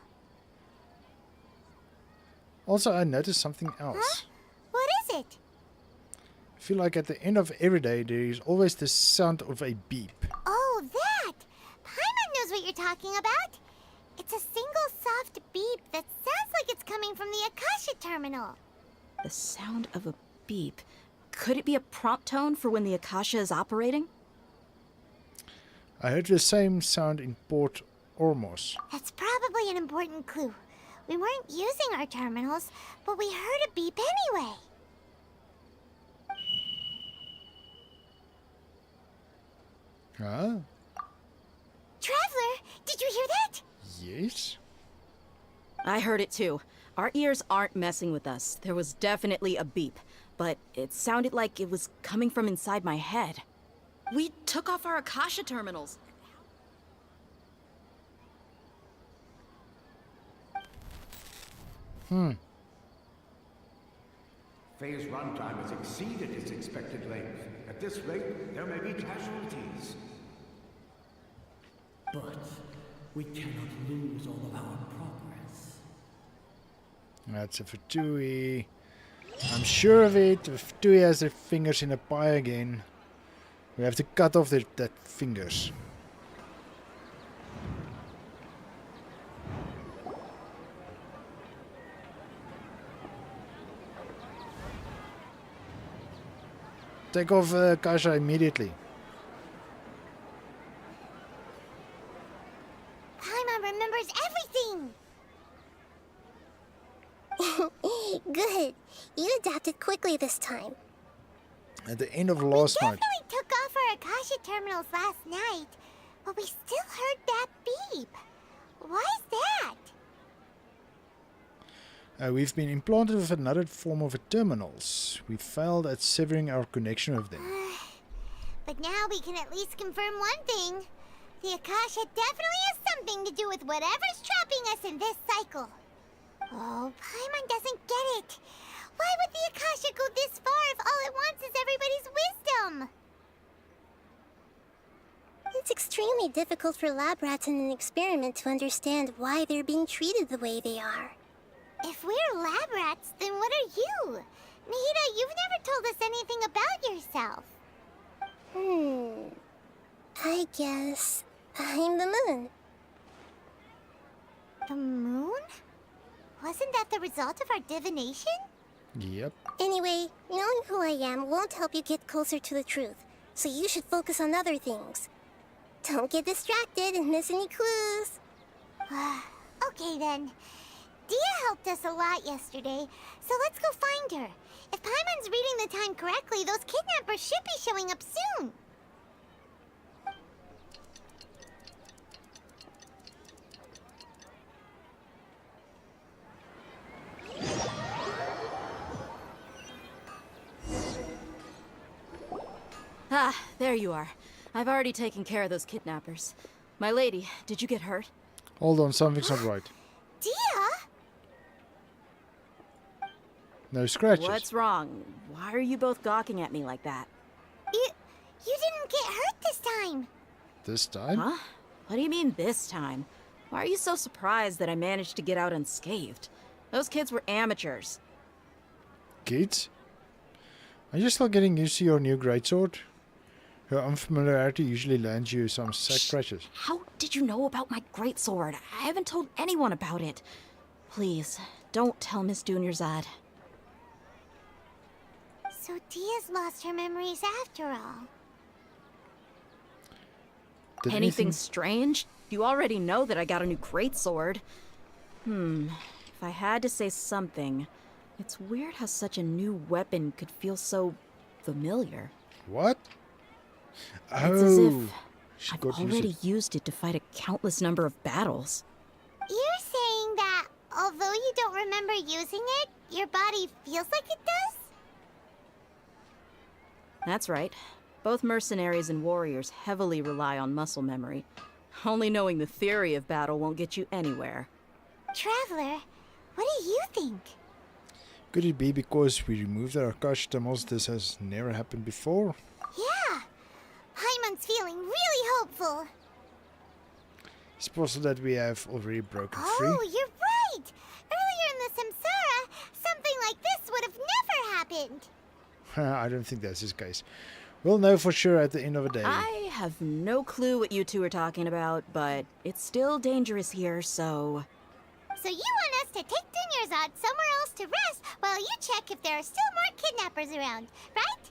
Also, I noticed something else. Huh? What is it? I feel like at the end of every day, there is always the sound of a beep. Oh, that! Paimon knows what you're talking about. It's a single soft beep that sounds like it's coming from the Akasha terminal. The sound of a beep. Could it be a prompt tone for when the Akasha is operating? I heard the same sound in Port Ormos. That's probably an important clue. We weren't using our terminals, but we heard a beep anyway. Huh? Traveler, did you hear that? Yes? I heard it too. Our ears aren't messing with us. There was definitely a beep, but it sounded like it was coming from inside my head. We took off our Akasha terminals. Phase runtime has exceeded its expected length. At this rate, there may be casualties. But we cannot lose all of our progress. That's a Fatui. I'm sure of it. If Fatui has their fingers in a pie again, we have to cut off that fingers. Take off Kasha immediately. Paimon remembers everything! Good. You adapted quickly this time. At the end of last night. We definitely took off our Akasha terminals last night, but we still heard that beep. Why is that? We've been implanted with another form of terminals. We failed at severing our connection with them. But now we can at least confirm one thing. The Akasha definitely has something to do with whatever's trapping us in this cycle. Oh, Paimon doesn't get it. Why would the Akasha go this far if all it wants is everybody's wisdom? It's extremely difficult for lab rats in an experiment to understand why they're being treated the way they are. If we're lab rats, then what are you? Nahida, you've never told us anything about yourself. I guess I'm the moon. The moon? Wasn't that the result of our divination? Yep. Anyway, knowing who I am won't help you get closer to the truth, so you should focus on other things. Don't get distracted and miss any clues. Okay then. Dia helped us a lot yesterday, so let's go find her. If Paimon's reading the time correctly, those kidnappers should be showing up soon. Ah, there you are. I've already taken care of those kidnappers. My lady, did you get hurt? Hold on, something's not right. Dia? No scratches. What's wrong? Why are you both gawking at me like that? You didn't get hurt this time. This time? Huh? What do you mean this time? Why are you so surprised that I managed to get out unscathed? Those kids were amateurs. Kids? Are you still getting used to your new greatsword? Her unfamiliarity usually lands you some sack crashes. How did you know about my greatsword? I haven't told anyone about it. Please, don't tell Miss Dunyarzad. So Dia's lost her memories after all. Anything strange? You already know that I got a new greatsword. If I had to say something, it's weird how such a new weapon could feel so familiar. What? It's as if she I've got already used it to fight a countless number of battles. You're saying that although you don't remember using it, your body feels like it does? That's right. Both mercenaries and warriors heavily rely on muscle memory. Only knowing the theory of battle won't get you anywhere. Traveler, what do you think? Could it be because we removed our customers? This has never happened before. Yeah, Paimon's feeling really hopeful. It's possible that we have already broken free. Oh, you're right! Earlier in the Samsara, something like this would have never happened. I don't think that's the case. We'll know for sure at the end of the day. I have no clue what you two are talking about, but it's still dangerous here, so... So you want us to take Dunyarzad somewhere else to rest while you check if there are still more kidnappers around, right?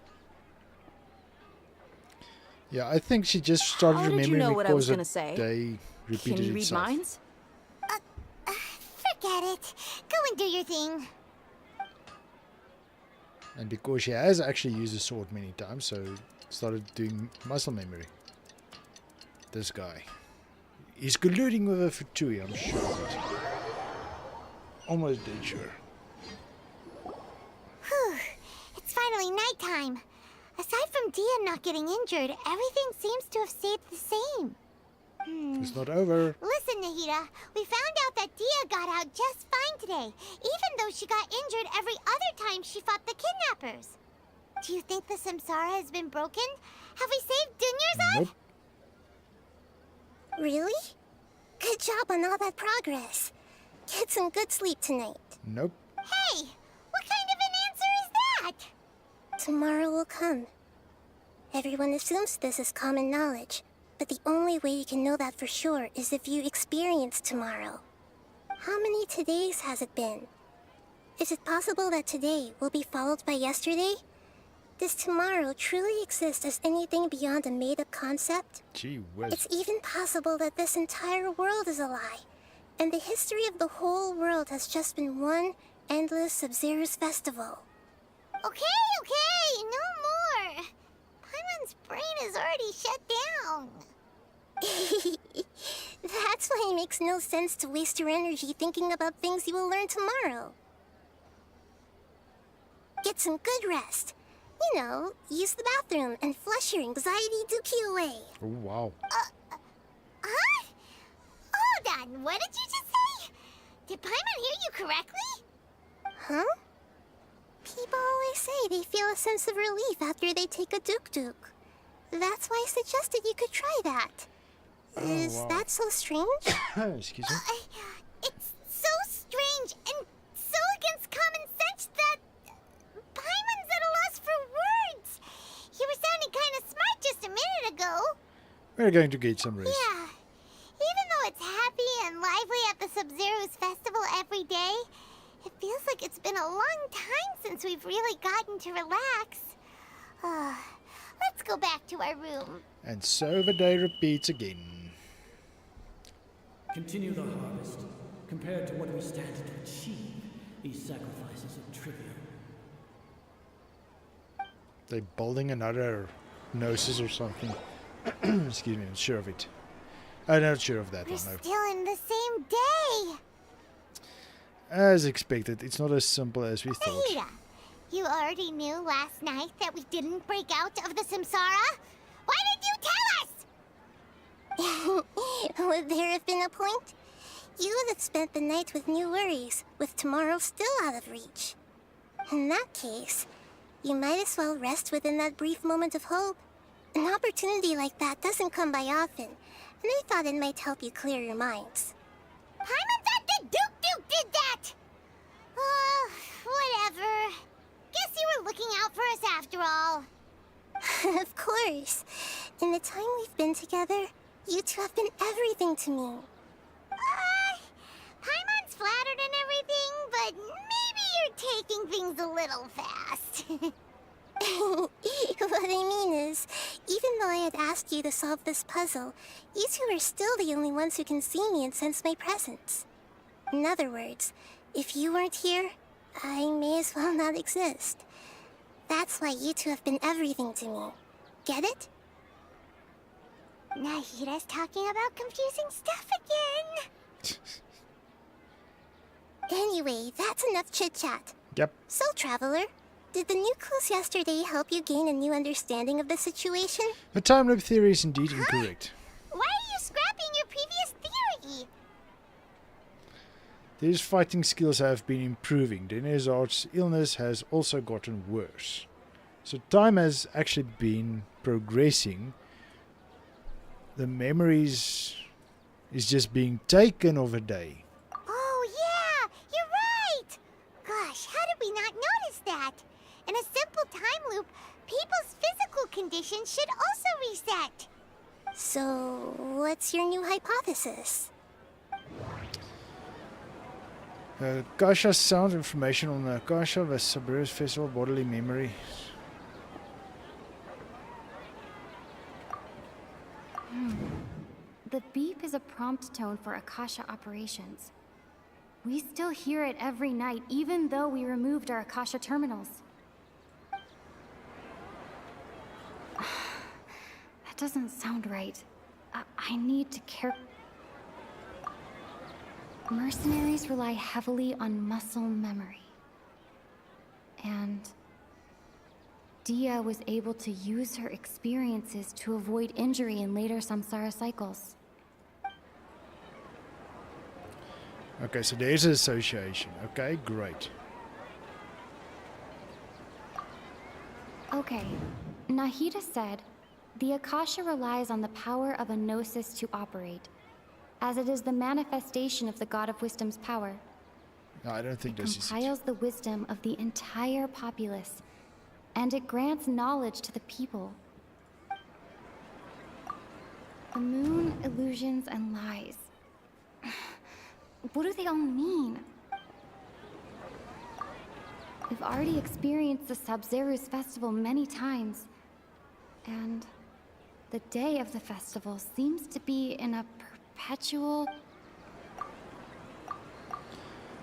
Yeah, I think she just started How did remembering you know what I was because gonna say? they repeated Can you read itself. minds? Forget it. Go and do your thing. And because she has actually used the sword many times, so started doing muscle memory. This guy. He's colluding with her for Tui, I'm sure of it. Almost dead sure. Whew. It's finally nighttime. Aside from Dia not getting injured, everything seems to have stayed the same. It's not over. Listen, Nahida, we found out that Dia got out just fine today, even though she got injured every other time she fought the kidnappers. Do you think the Samsara has been broken? Have we saved Dunyarzad? Nope. Really? Good job on all that progress. Get some good sleep tonight. Nope. Hey, what kind of an answer is that? Tomorrow will come. Everyone assumes this is common knowledge, but the only way you can know that for sure is if you experience tomorrow. How many todays has it been? Is it possible that today will be followed by yesterday? Does tomorrow truly exist as anything beyond a made-up concept? Gee whiz. It's even possible that this entire world is a lie, and the history of the whole world has just been one endless Sub-Zero's festival. Okay, no more. Paimon's brain is already shut down. That's why it makes no sense to waste your energy thinking about things you will learn tomorrow. Get some good rest. You know, use the bathroom and flush your anxiety dookie away. Oh, wow. Huh? Hold on, what did you just say? Did Paimon hear you correctly? Huh? People always say they feel a sense of relief after they take a duk-duk. That's why I suggested you could try that. Is wow. that so strange? Excuse me. It's so strange and so against common sense that Paimon's at a loss for words. You were sounding kind of smart just a minute ago. We're going to get some rest. Yeah. Even though it's happy and lively at the Sub-Zero's festival every day, it feels like it's been a long time since we've really gotten to relax. Let's go back to our room. And so the day repeats again. Continue the harvest. Compared to what we stand to achieve, these sacrifices are trivial. They're building another Gnosis or something. Excuse me, I'm sure of it. I'm not sure of that We're one. No. still in the same day. As expected, it's not as simple as we thought. Nahida, you already knew last night that we didn't break out of the Samsara? Why did you tell us? Would there have been a point? You would have spent the night with new worries, with tomorrow still out of reach. In that case, you might as well rest within that brief moment of hope. An opportunity like that doesn't come by often, and I thought it might help you clear your minds. Paimon thought that Duke did that! Whatever. Guess you were looking out for us after all. Of course. In the time we've been together, you two have been everything to me. Paimon's flattered and everything, but maybe you're taking things a little fast. What I mean is, even though I had asked you to solve this puzzle, you two are still the only ones who can see me and sense my presence. In other words, if you weren't here, I may as well not exist. That's why you two have been everything to me. Get it? Nahida's talking about confusing stuff again. Anyway, that's enough chit-chat. Yep. So, Traveler, did the new clues yesterday help you gain a new understanding of the situation? The time loop theory is indeed incorrect. Why are you scrapping your previous theory? His fighting skills have been improving. Denizard's illness has also gotten worse. So time has actually been progressing. The memories is just being taken of a day. Oh yeah, you're right! Gosh, how did we not notice that? In a simple time loop, people's physical conditions should also reset. So, what's your new hypothesis? Kasha's sound information on the Kasha was Sabura's festival bodily memory. The beep is a prompt tone for Akasha operations. We still hear it every night, even though we removed our Akasha terminals. That doesn't sound right. I need to care... Mercenaries rely heavily on muscle memory. And Dia was able to use her experiences to avoid injury in later samsara cycles. Okay, so there's an association. Okay, great. Okay, Nahida said, the Akasha relies on the power of a gnosis to operate, as it is the manifestation of the God of Wisdom's power. No, I don't think It this is it. compiles the wisdom of the entire populace, and it grants knowledge to the people. The moon, illusions, and lies. What do they all mean? We've already experienced the Sub-Zeru's festival many times, and the day of the festival seems to be in a perpetual...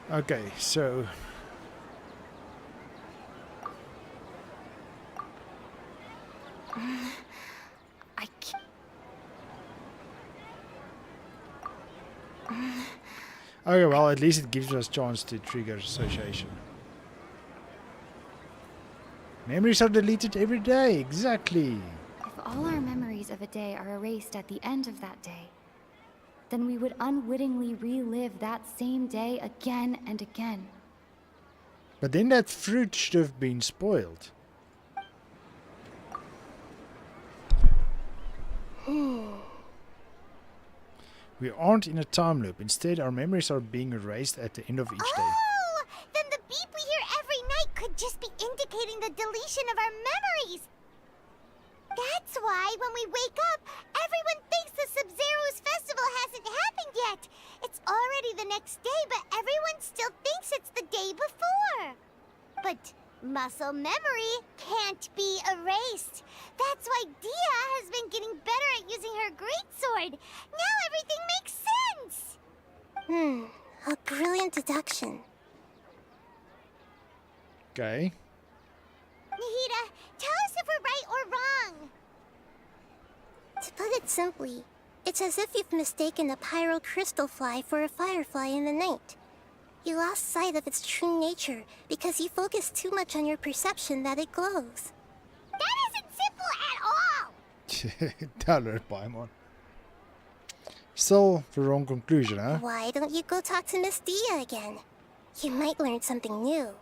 Okay, so I can't... okay, well, at least it gives us a chance to trigger association. Memories are deleted every day, exactly. If all our memories of a day are erased at the end of that day, then we would unwittingly relive that same day again and again. But then that fruit should have been spoiled. We aren't in a time loop. Instead, our memories are being erased at the end of each day. Oh, then the beep we hear every night could just be indicating the deletion of our memories. That's why when we wake up, everyone thinks the Sub-Zeru's festival hasn't happened yet. It's already the next day, but everyone still thinks it's the day before. But muscle memory can't be erased. That's why Dia has been getting better at using her greatsword. Now everything makes sense. A brilliant deduction. Okay. Nahida, tell us if we're right or wrong. To put it simply, it's as if you've mistaken a pyro crystal fly for a firefly in the night. You lost sight of its true nature because you focused too much on your perception that it glows. That isn't simple at all. Tell her, Paimon. Still the wrong conclusion, huh? Why don't you go talk to Miss Dia again? You might learn something new.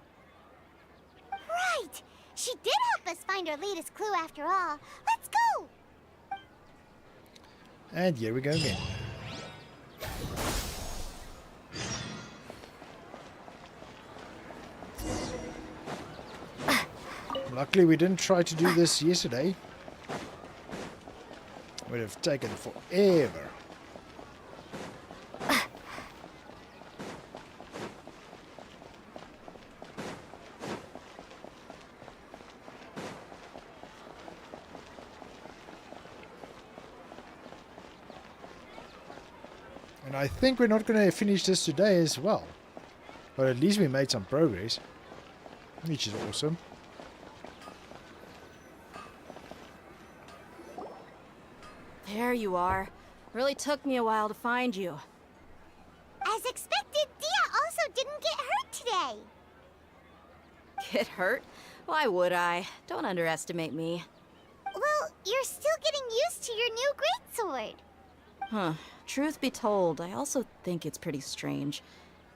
Right. She did help us find our latest clue after all. Let's go. And here we go again. Luckily we didn't try to do this yesterday. would have taken forever. And I think we're not going to finish this today as well. But at least we made some progress, which is awesome. There you are. Really took me a while to find you. As expected, Dia also didn't get hurt today. Get hurt? Why would I? Don't underestimate me. Well, you're still getting used to your new greatsword. Huh. Truth be told, I also think it's pretty strange.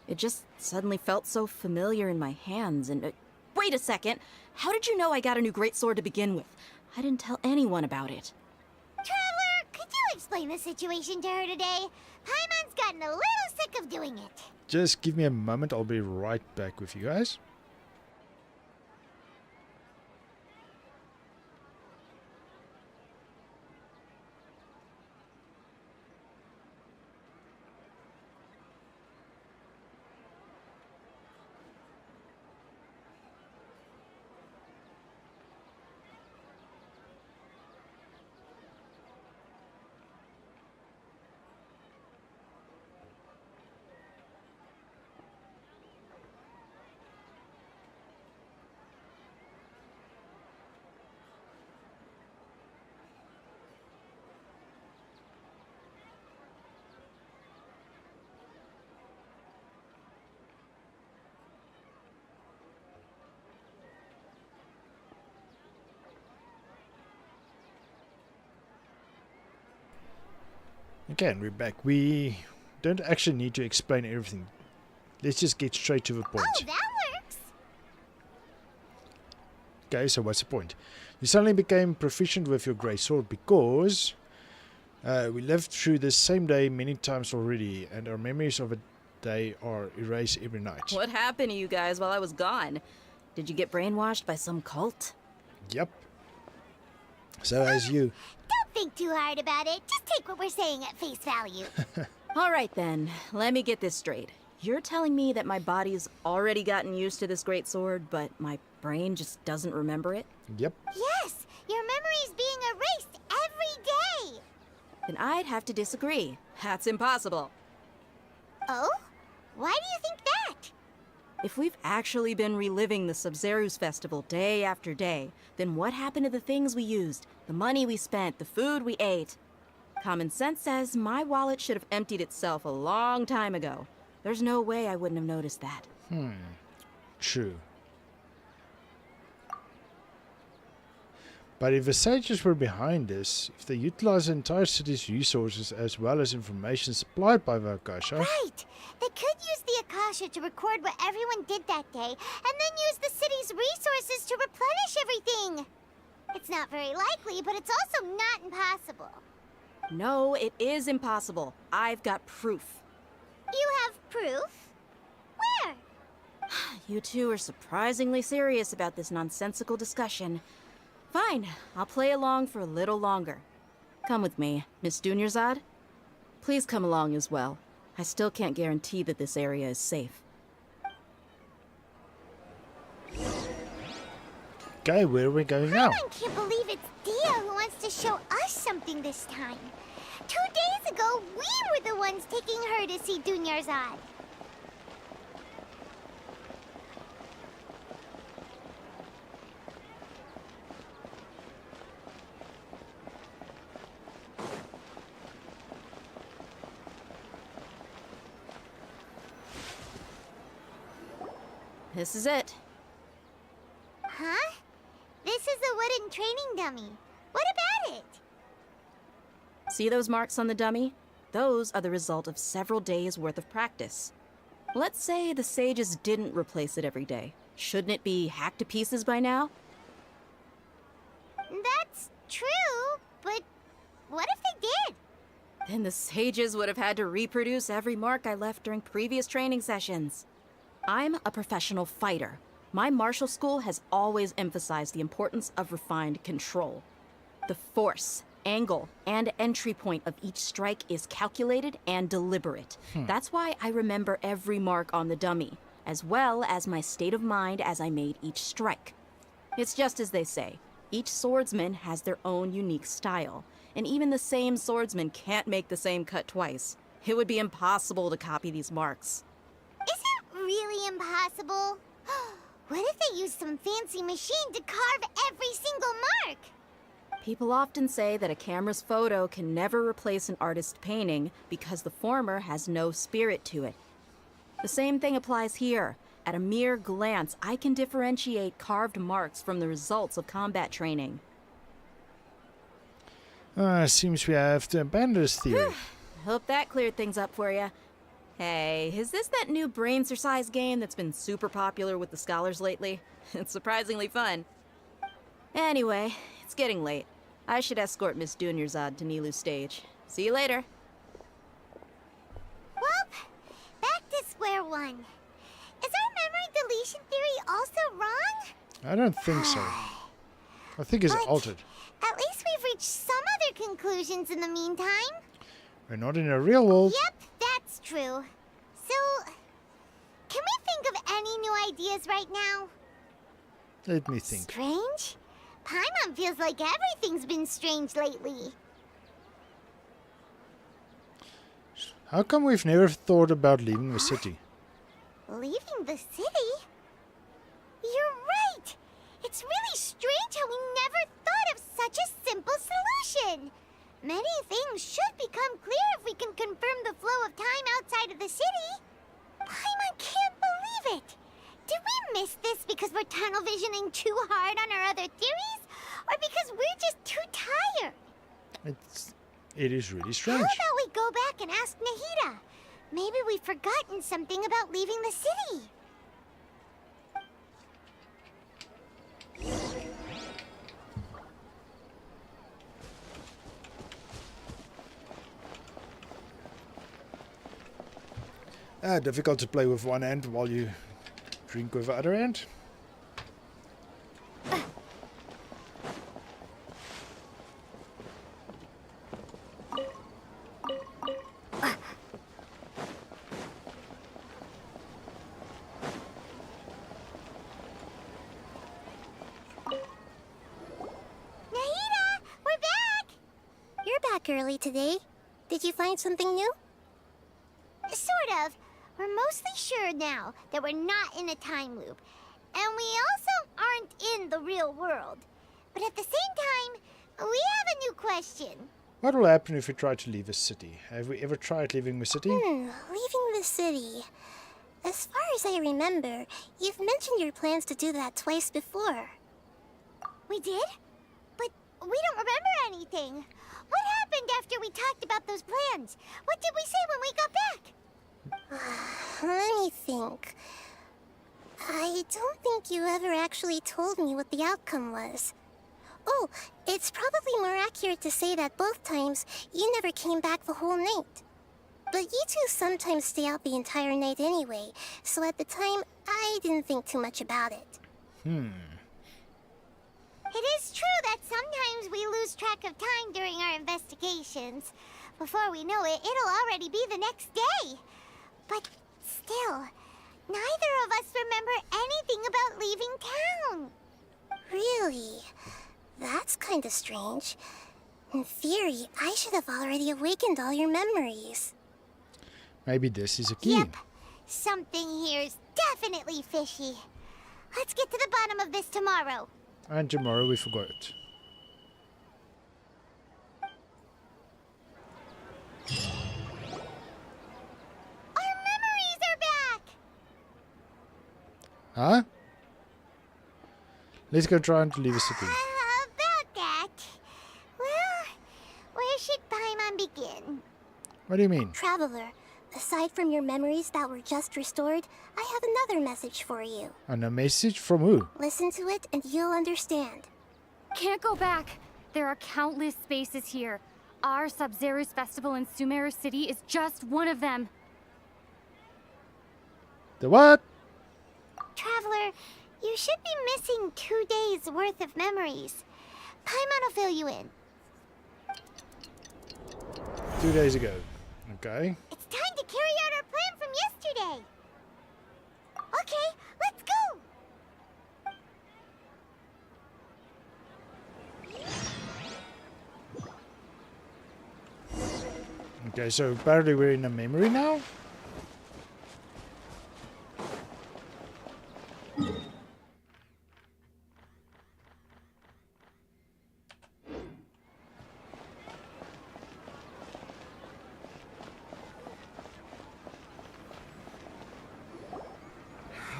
It just suddenly felt so familiar in my hands and... wait a second! How did you know I got a new greatsword to begin with? I didn't tell anyone about it. Traveler, could you explain the situation to her today? Paimon's gotten a little sick of doing it. Just give me a moment, I'll be right back with you guys. Again, we're back. We don't actually need to explain everything. Let's just get straight to the point. Oh, that works. Okay, so what's the point? You suddenly became proficient with your great sword because we lived through this same day many times already, and our memories of a day are erased every night. What happened to you guys while I was gone? Did you get brainwashed by some cult? Yep. So as you... Don't think too hard about it. Just take what we're saying at face value. All right then, let me get this straight. You're telling me that my body's already gotten used to this great sword, but my brain just doesn't remember it? Yep. Yes, your memory's being erased every day. Then I'd have to disagree. That's impossible. Oh? Why do you think that? If we've actually been reliving the Sub-Zeru's festival day after day, then what happened to the things we used, the money we spent, the food we ate? Common sense says my wallet should have emptied itself a long time ago. There's no way I wouldn't have noticed that. True. But if the sages were behind this, if they utilized the entire city's resources as well as information supplied by the Akasha... Right! They could use the Akasha to record what everyone did that day, and then use the city's resources to replenish everything! It's not very likely, but it's also not impossible. No, it is impossible. I've got proof. You have proof? Where? You two are surprisingly serious about this nonsensical discussion. Fine, I'll play along for a little longer. Come with me, Miss Dunyarzad. Please come along as well. I still can't guarantee that this area is safe. Okay, where are we going now? I can't believe it's Dia who wants to show us something this time. 2 days ago, we were the ones taking her to see Dunyarzad. This is it. Huh? This is a wooden training dummy. What about it? See those marks on the dummy? Those are the result of several days' worth of practice. Let's say the sages didn't replace it every day. Shouldn't it be hacked to pieces by now? That's true, but what if they did? Then the sages would have had to reproduce every mark I left during previous training sessions. I'm a professional fighter. My martial school has always emphasized the importance of refined control. The Force angle and entry point of each strike is calculated and deliberate. That's why I remember every mark on the dummy, as well as my state of mind as I made each strike. It's just as they say, each swordsman has their own unique style, and even the same swordsman can't make the same cut twice. It would be impossible to copy these marks. Is it really impossible? What if they used some fancy machine to carve every single mark? People often say that a camera's photo can never replace an artist's painting because the former has no spirit to it. The same thing applies here. At a mere glance, I can differentiate carved marks from the results of combat training. Seems we have to abandon this theory. Hope that cleared things up for you. Hey, is this that new brain exercise game that's been super popular with the scholars lately? It's surprisingly fun. Anyway, it's getting late. I should escort Miss Dunyarzad to Nilu's stage. See you later. Well, back to square one. Is our memory deletion theory also wrong? I don't think so. I think it's altered. At least we've reached some other conclusions in the meantime. We're not in a real world. Yep, that's true. So, can we think of any new ideas right now? Let me think. Strange? Paimon feels like everything's been strange lately. How come we've never thought about leaving the city? Leaving the city? You're right! It's really strange how we never thought of such a simple solution! Many things should become clear if we can confirm the flow of time outside of the city. Paimon can't believe it! Did we miss this because we're tunnel visioning too hard on our other theories? Or because we're just too tired? It is really strange. How about we go back and ask Nahida? Maybe we've forgotten something about leaving the city. Difficult to play with one hand while you drink with the other hand. Early today. Did you find something new? Sort of. We're mostly sure now that we're not in a time loop. And we also aren't in the real world. But at the same time, we have a new question. What will happen if we try to leave a city? Have we ever tried leaving the city? Leaving the city. As far as I remember, you've mentioned your plans to do that twice before. We did? But we don't remember anything. What happened after we talked about those plans? What did we say when we got back? Let me think. I don't think you ever actually told me what the outcome was. Oh, it's probably more accurate to say that both times you never came back the whole night. But you two sometimes stay out the entire night anyway, so at the time, I didn't think too much about it. It is true that sometimes we lose track of time during our investigations. Before we know it, it'll already be the next day. But still, neither of us remember anything about leaving town. Really? That's kind of strange. In theory, I should have already awakened all your memories. Maybe this is a key. Yep. Something here's definitely fishy. Let's get to the bottom of this tomorrow. And tomorrow we forgot it. Our memories are back! Huh? Let's go try and leave a city. About that. Well, where should Paimon begin? What do you mean? Traveler, aside from your memories that were just restored, I have another message for you. And a message from who? Listen to it and you'll understand. Can't go back. There are countless spaces here. Our Sub-Zero's festival in Sumeru City is just one of them. The what? Traveler, you should be missing 2 days worth of memories. Paimon will fill you in. 2 days ago. Okay. It's time to carry out our plan from yesterday. Okay, let's go. Okay, so apparently we're in a memory now.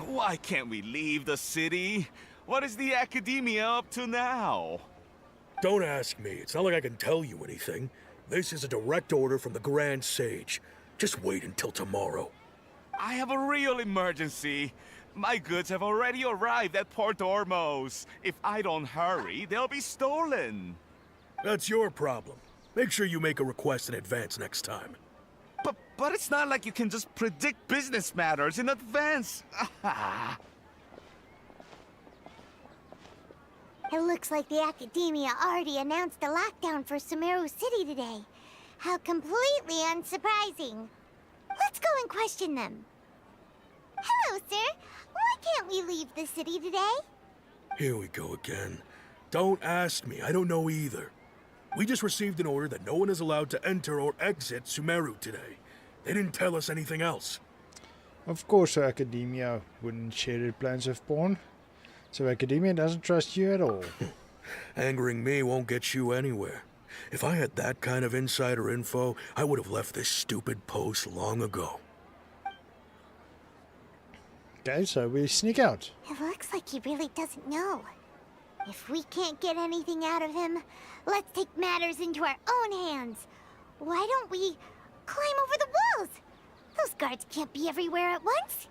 Why can't we leave the city? What is the academia up to now? Don't ask me. It's not like I can tell you anything. This is a direct order from the Grand Sage. Just wait until tomorrow. I have a real emergency. My goods have already arrived at Port Ormos. If I don't hurry, they'll be stolen. That's your problem. Make sure you make a request in advance next time. But it's not like you can just predict business matters in advance. It looks like the Academia already announced a lockdown for Sumeru City today. How completely unsurprising. Let's go and question them. Hello, sir. Why can't we leave the city today? Here we go again. Don't ask me. I don't know either. We just received an order that no one is allowed to enter or exit Sumeru today. They didn't tell us anything else. Of course, Academia wouldn't share their plans with Pawn. So Academia doesn't trust you at all. Angering me won't get you anywhere. If I had that kind of insider info, I would have left this stupid post long ago. Okay, so we sneak out. It looks like he really doesn't know. If we can't get anything out of him, let's take matters into our own hands. Why don't we climb over the walls? Those guards can't be everywhere at once.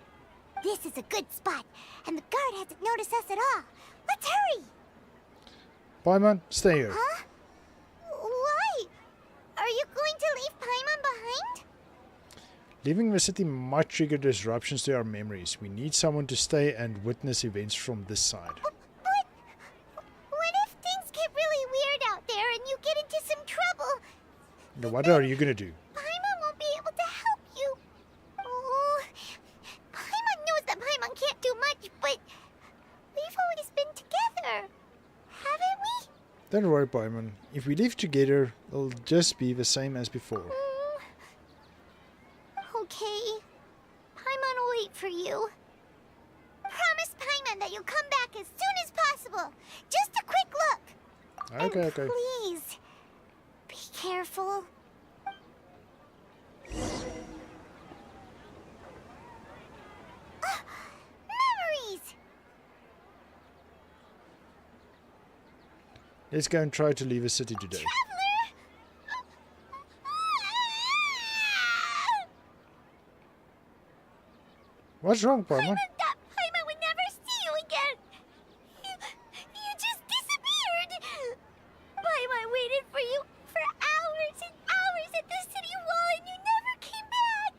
This is a good spot, and the guard hasn't noticed us at all. Let's hurry! Paimon, stay here. Huh? Why? Are you going to leave Paimon behind? Leaving the city might trigger disruptions to our memories. We need someone to stay and witness events from this side. But what if things get really weird out there and you get into some trouble? Now, what are you gonna do? Paimon won't be able to help you. Oh, Paimon knows that Paimon can't do much, but we've always been together, haven't we? Don't worry, Paimon. If we live together, it'll just be the same as before. Okay. Paimon will wait for you. Promise Paimon that you'll come back as soon as possible. Just a quick look. Okay, And okay. please, be careful. Memories! Let's go and try to leave the city today. What's wrong, Paimon? Paimon would never see you again. You just disappeared. Paimon waited for you for hours and hours at the city wall, and you never came back.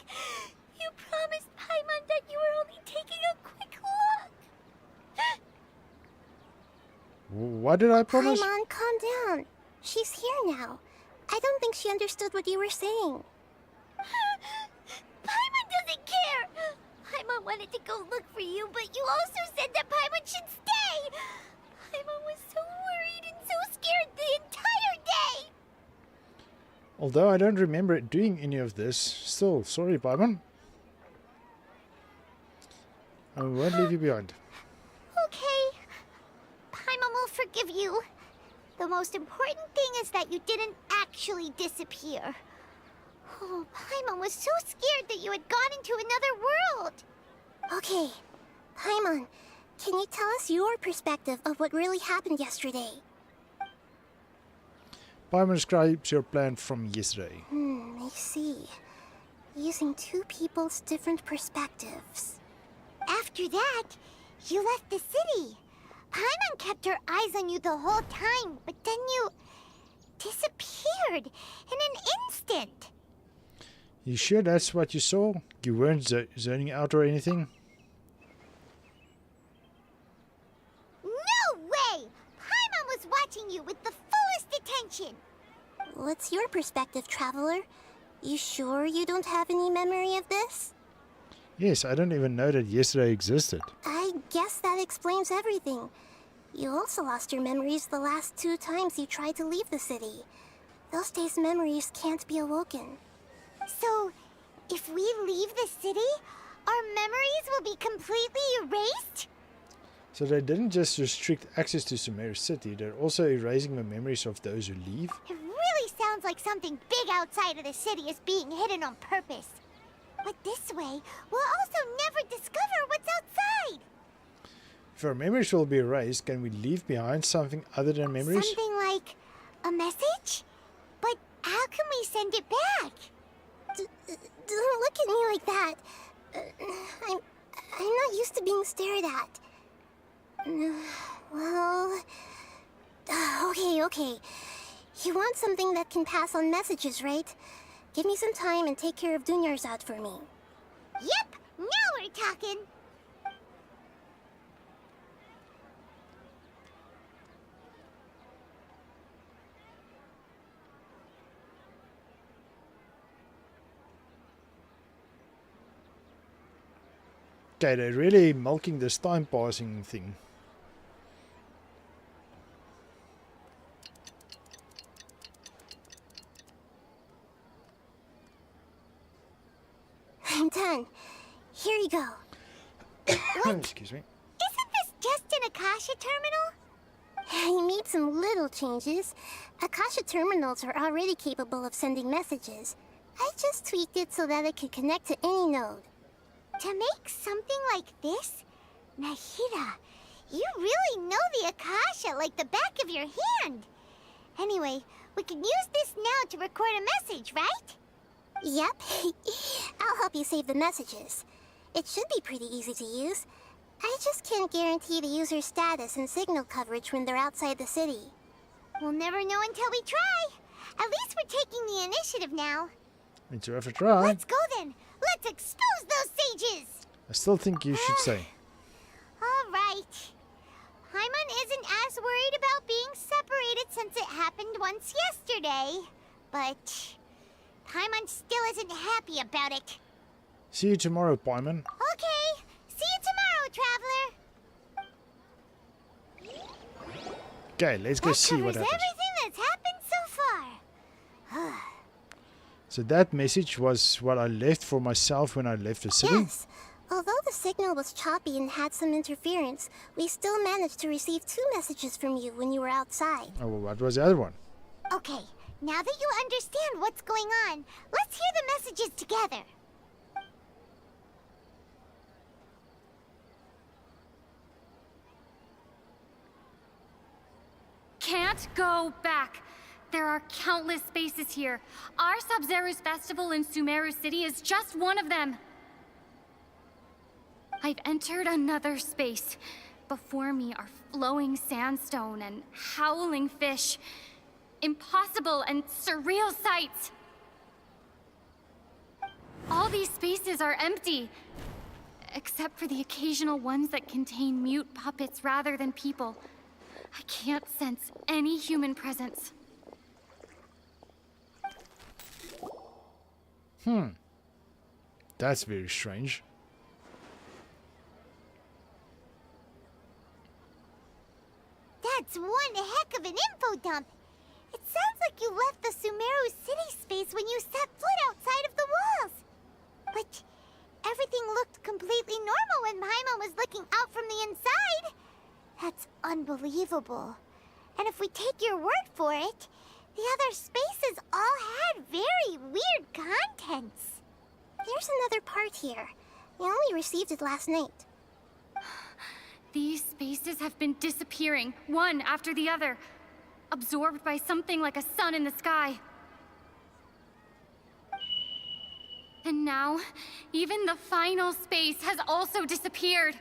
You promised Paimon that you were only taking a quick look. What did I promise? Paimon, calm down. She's here now. I don't think she understood what you were saying. Paimon doesn't care. Paimon wanted to go look for you, but you also said that Paimon should stay. Paimon was so worried and so scared the entire day. Although I don't remember doing any of this, still, sorry, Paimon. I won't leave you behind. Okay. Paimon will forgive you. The most important thing is that you didn't actually disappear. Oh, Paimon was so scared that you had gone into another world. Okay, Paimon, can you tell us your perspective of what really happened yesterday? Paimon describes your plan from yesterday. I see. Using two people's different perspectives. After that, you left the city. Paimon kept her eyes on you the whole time, but then you disappeared in an instant. You sure that's what you saw? You weren't zoning out or anything? No way! Paimon was watching you with the fullest attention. What's your perspective, traveler? You sure you don't have any memory of this? Yes, I don't even know that yesterday existed. I guess that explains everything. You also lost your memories the last 2 times you tried to leave the city. Those days' memories can't be awoken. So, if we leave the city, our memories will be completely erased? So they didn't just restrict access to Sumeru City, they're also erasing the memories of those who leave. It really sounds like something big outside of the city is being hidden on purpose. But this way, we'll also never discover what's outside. If our memories will be erased, can we leave behind something other than memories? Something like a message? But how can we send it back? Don't look at me like that. I'm not used to being stared at. Well... Okay. You want something that can pass on messages, right? Give me some time and take care of Dunyarzad for me. Yep, now we're talking. Okay, they're really milking this time passing thing. I'm done. Here you go. Excuse me. Isn't this just an Akasha terminal? I made some little changes. Akasha terminals are already capable of sending messages. I just tweaked it so that it could connect to any node. To make something like this? Nahida, you really know the Akasha like the back of your hand. Anyway, we can use this now to record a message, right? Yep. I'll help you save the messages. It should be pretty easy to use. I just can't guarantee the user's status and signal coverage when they're outside the city. We'll never know until we try. At least we're taking the initiative now. It's worth a try. Let's go then. Let's expose those sages. I still think you should say. All right. Paimon isn't as worried about being separated since it happened once yesterday. But Paimon still isn't happy about it. See you tomorrow, Paimon. Okay. See you tomorrow, Traveler. Okay, let's go see what happens. Everything that's happened so far. So that message was what I left for myself when I left the city? Yes. Although the signal was choppy and had some interference, we still managed to receive 2 messages from you when you were outside. Oh, well, what was the other one? Okay, now that you understand what's going on, let's hear the messages together. Can't go back. There are countless spaces here. Our Sub-Zero's festival in Sumeru City is just one of them. I've entered another space. Before me are flowing sandstone and howling fish. Impossible and surreal sights. All these spaces are empty, except for the occasional ones that contain mute puppets rather than people. I can't sense any human presence. That's very strange. That's one heck of an info dump. It sounds like you left the Sumeru City space when you set foot outside of the walls. But everything looked completely normal when Paimon was looking out from the inside. That's unbelievable. And if we take your word for it, the other spaces all had very weird contents. There's another part here. I only received it last night. These spaces have been disappearing, one after the other, absorbed by something like a sun in the sky. And now, even the final space has also disappeared.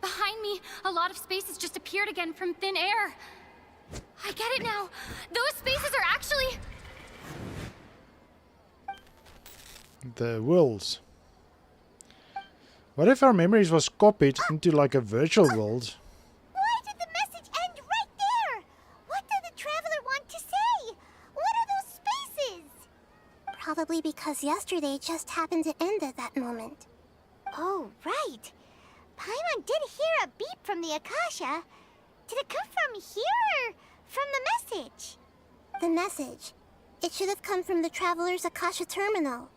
Behind me, a lot of spaces just appeared again from thin air. I get it now. Those spaces are actually... The worlds. What if our memories was copied into like a virtual world? Why did the message end right there? What did the Traveler yesterday just happened to end at that moment. Oh, right. Paimon did hear a beep from the Akasha. Did it come from here or from the message? The message. It should have come from the Traveler's Akasha terminal.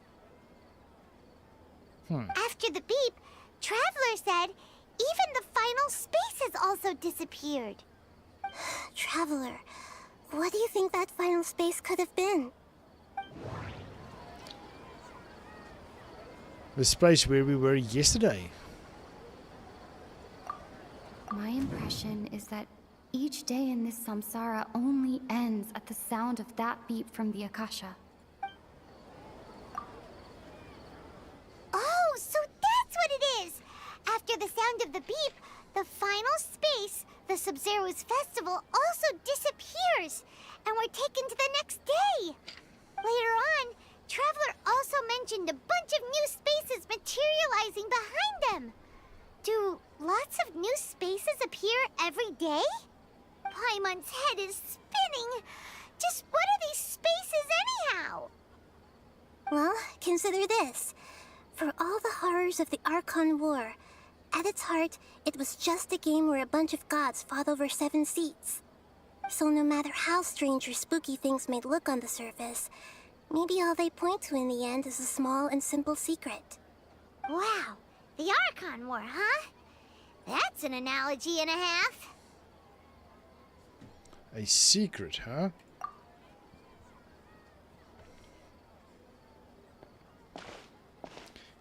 After the beep, Traveler said even the final space has also disappeared. Traveler, what do you think that final space could have been? The space where we were yesterday. My impression is that each day in this samsara only ends at the sound of that beep from the Akasha. Oh, so that's what it is! After the sound of the beep, the final space, the Sub-Zero's festival, also disappears, and we're taken to the next day. Later on, Traveler also mentioned a bunch of new spaces materializing behind them. Do lots of new spaces appear every day? Paimon's head is spinning. Just what are these spaces anyhow? Well, consider this. For all the horrors of the Archon War, at its heart, it was just a game where a bunch of gods fought over 7 seats. So no matter how strange or spooky things may look on the surface, maybe all they point to in the end is a small and simple secret. Wow, the Archon War, huh? That's an analogy and a half. A secret, huh?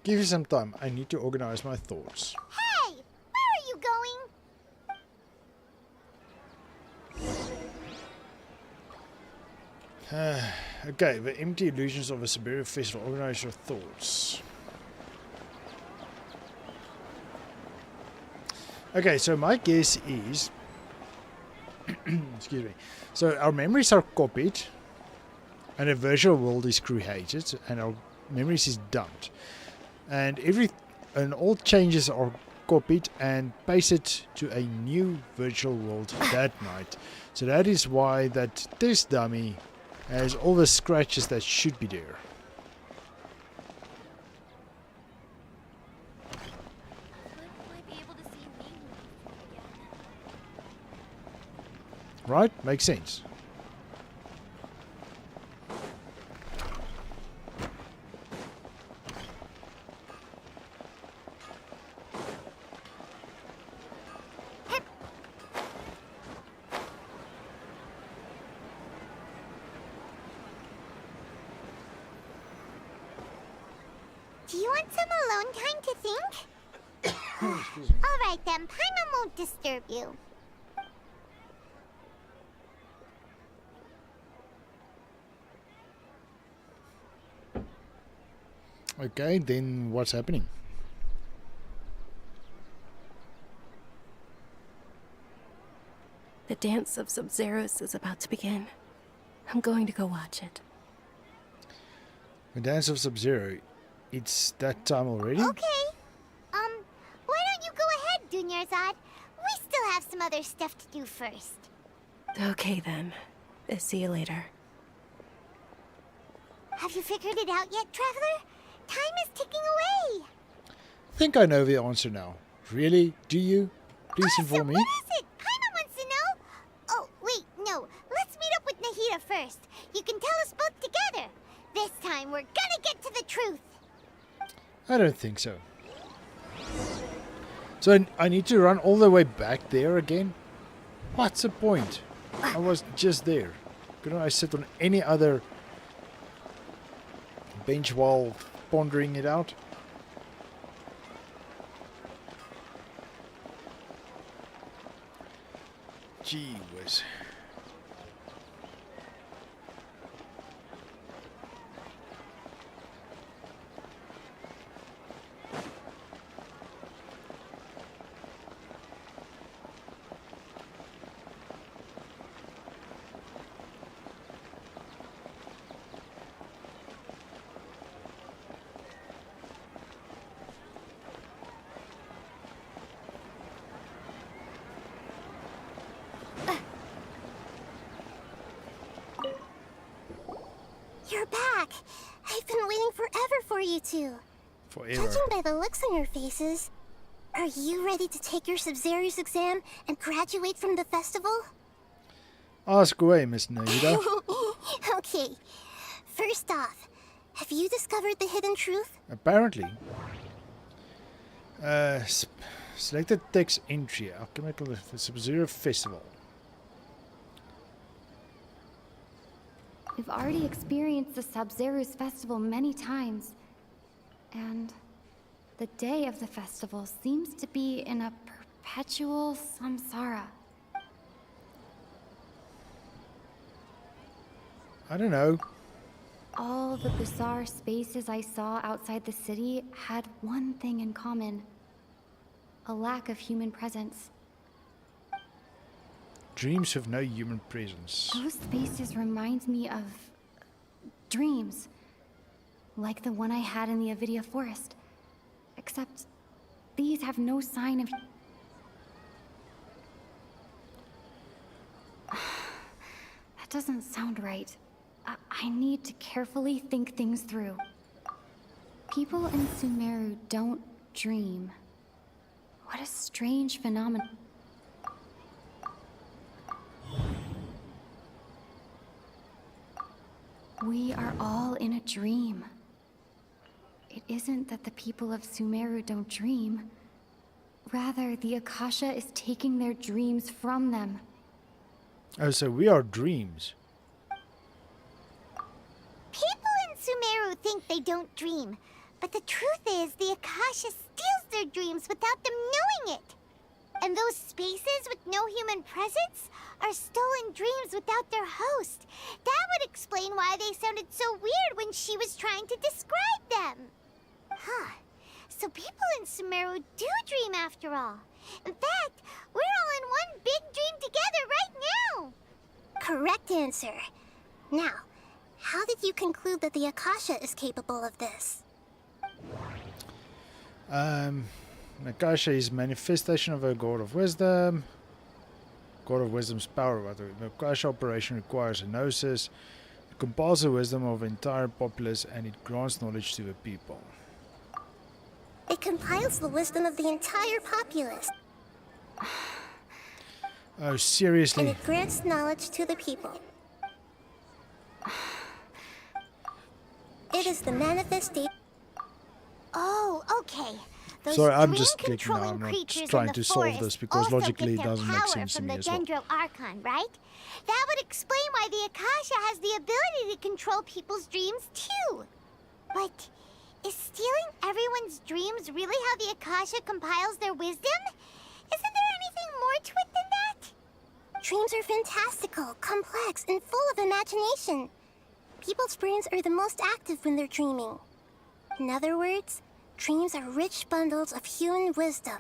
Give me some time. I need to organize my thoughts. Hey! Where are you going? Okay, the empty illusions of a Siberia festival. Organize your thoughts. Okay, so my guess is... excuse me. So our memories are copied, and a virtual world is created, and our memories is dumped. And all changes are copied and pasted to a new virtual world that night. So that is why that this dummy has all the scratches that should be there. Right? Makes sense. Do you want some alone time to think? Alright then, Paimon won't disturb you. Okay, then what's happening? The dance of Sub-Zeros is about to begin. I'm going to go watch it. The Dance of Sub-Zero. It's that time already? Okay. Why don't you go ahead, Dunyarzad? We still have some other stuff to do first. Okay then. See you later. Have you figured it out yet, Traveler? Time is ticking away. I think I know the answer now. Really? Do you? Please inform me. What is it? Paimon wants to know. Oh, wait, no. Let's meet up with Nahida first. You can tell us both together. This time, we're gonna get to the truth. I don't think so. So I need to run all the way back there again? What's the point? I was just there. Couldn't I sit on any other bench while pondering it out? Gee whiz. You're back. I I've been waiting forever for you two. Forever. Judging by the looks on your faces, are you ready to take your Sub-Zero's exam and graduate from the festival? Ask away, Miss Naida. Okay. First off, have you discovered the hidden truth? Apparently. Select the text entry. Alchemical the Sub-Zero Festival. We've already experienced the Sub-Zero's festival many times. And the day of the festival seems to be in a perpetual samsara. I don't know. All the bizarre spaces I saw outside the city had one thing in common. A lack of human presence. Dreams have no human presence. Those spaces remind me of dreams. Like the one I had in the Avidia forest. Except these have no sign of... That doesn't sound right. I need to carefully think things through. People in Sumeru don't dream. What a strange phenomenon. We are all in a dream. It isn't that the people of Sumeru don't dream. Rather, the Akasha is taking their dreams from them. Oh, so we are dreams. People in Sumeru think they don't dream, but the truth is the Akasha steals their dreams without them knowing it. And those spaces with no human presence are stolen dreams without their host. That would explain why they sounded so weird when she was trying to describe them. Huh. So people in Sumeru do dream after all. In fact, we're all in one big dream together right now. Correct answer. Now, how did you conclude that the Akasha is capable of this? Akasha is manifestation of a God of Wisdom. God of Wisdom's power. But the Akasha operation requires a gnosis. It compiles the wisdom of the entire populace and it grants knowledge to the people. It compiles the wisdom of the entire populace. Oh, seriously? And it grants knowledge to the people. It is the manifestation. Oh, okay. Those Sorry, I'm just clicking now. dream-controlling I'm not creatures trying in to the solve forest this because also logically get it their doesn't make power sense to from me the as well. Dendro Archon, right? That would explain why the Akasha has the ability to control people's dreams too. But is stealing everyone's dreams really how the Akasha compiles their wisdom? Isn't there anything more to it than that? Dreams are fantastical, complex, and full of imagination. People's brains are the most active when they're dreaming. In other words, dreams are rich bundles of human wisdom.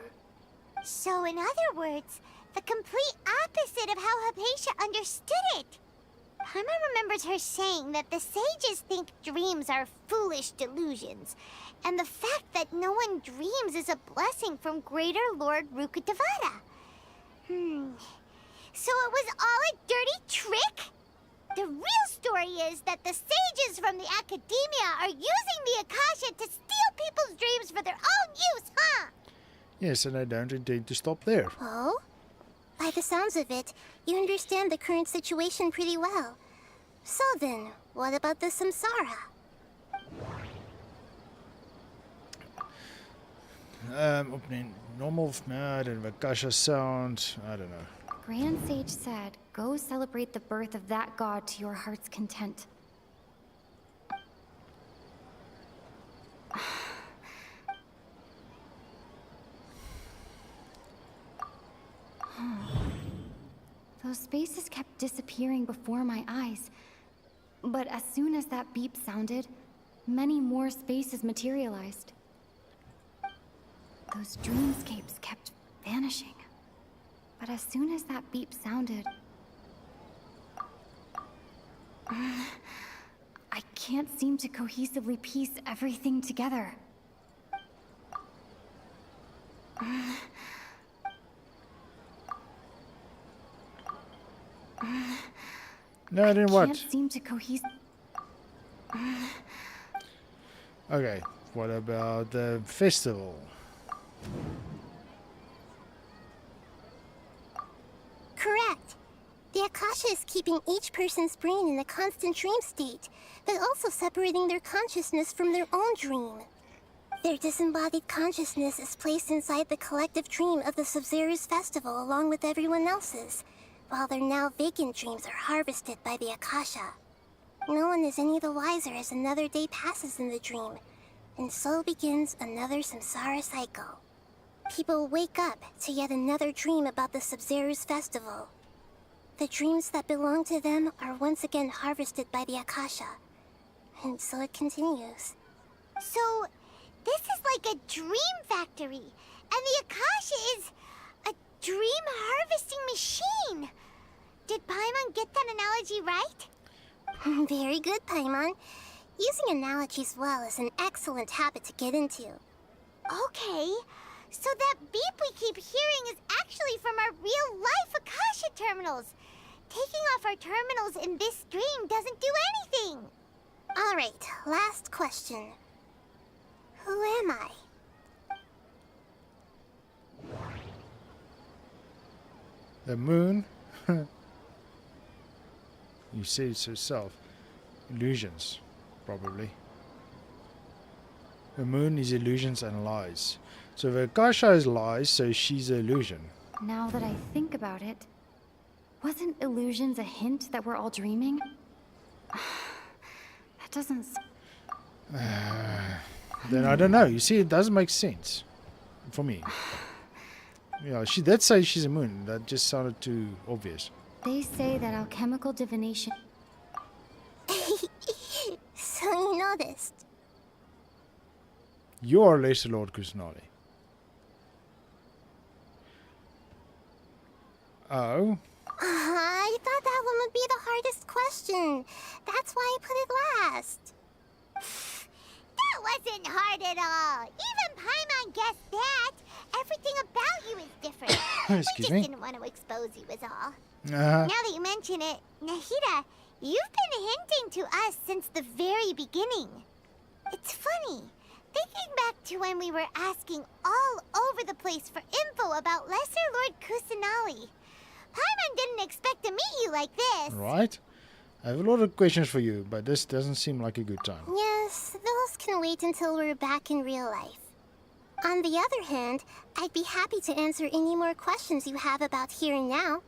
So in other words, the complete opposite of how Hypatia understood it. Paimon remembers her saying that the sages think dreams are foolish delusions, and the fact that no one dreams is a blessing from Greater Lord Rukkhadevata. So it was all a dirty trick? The real story is that the sages from the academia are using the Akasha to steal people's dreams for their own use, huh? Yes, and I don't intend to stop there. Oh? By the sounds of it, you understand the current situation pretty well. So then, what about the samsara? Opening normal mad and Akasha sound. I don't know. Grand Sage said, go celebrate the birth of that god to your heart's content. Those spaces kept disappearing before my eyes. But as soon as that beep sounded, many more spaces materialized. Those dreamscapes kept vanishing. But as soon as that beep sounded... I can't seem to cohesively piece everything together. No, I didn't what? Can't seem to Okay, what about the festival? Correct. The Akasha is keeping each person's brain in a constant dream state, but also separating their consciousness from their own dream. Their disembodied consciousness is placed inside the collective dream of the Sub-Zero's festival along with everyone else's, while their now vacant dreams are harvested by the Akasha. No one is any the wiser as another day passes in the dream, and so begins another samsara cycle. People wake up to yet another dream about the Sub-Zero's festival. The dreams that belong to them are once again harvested by the Akasha, and so it continues. So, this is like a dream factory, and the Akasha is a dream harvesting machine. Did Paimon get that analogy right? Very good, Paimon. Using analogies well is an excellent habit to get into. Okay, so that beep we keep hearing is actually from our real-life Akasha terminals. Taking off our terminals in this dream doesn't do anything. Alright, last question. Who am I? The moon? You said it yourself. Illusions, probably. The moon is illusions and lies. So the Akasha is lies, so she's an illusion. Now that I think about it, wasn't illusions a hint that we're all dreaming? That doesn't... Then I don't know. You see, it doesn't make sense. For me. Yeah, she did say she's a moon. That just sounded too obvious. They say that alchemical divination... So you noticed. You are Lesser Lord Kusanali. Oh? I thought that one would be the hardest question. That's why I put it last. That wasn't hard at all. Even Paimon guessed that. Everything about you is different. We just didn't want to expose you is all. Now that you mention it, Nahida, you've been hinting to us since the very beginning. It's funny. Thinking back to when we were asking all over the place for info about Lesser Lord Kusanali. Paimon didn't expect to meet you like this. Right? I have a lot of questions for you, but this doesn't seem like a good time. Yes, those can wait until we're back in real life. On the other hand, I'd be happy to answer any more questions you have about here and now.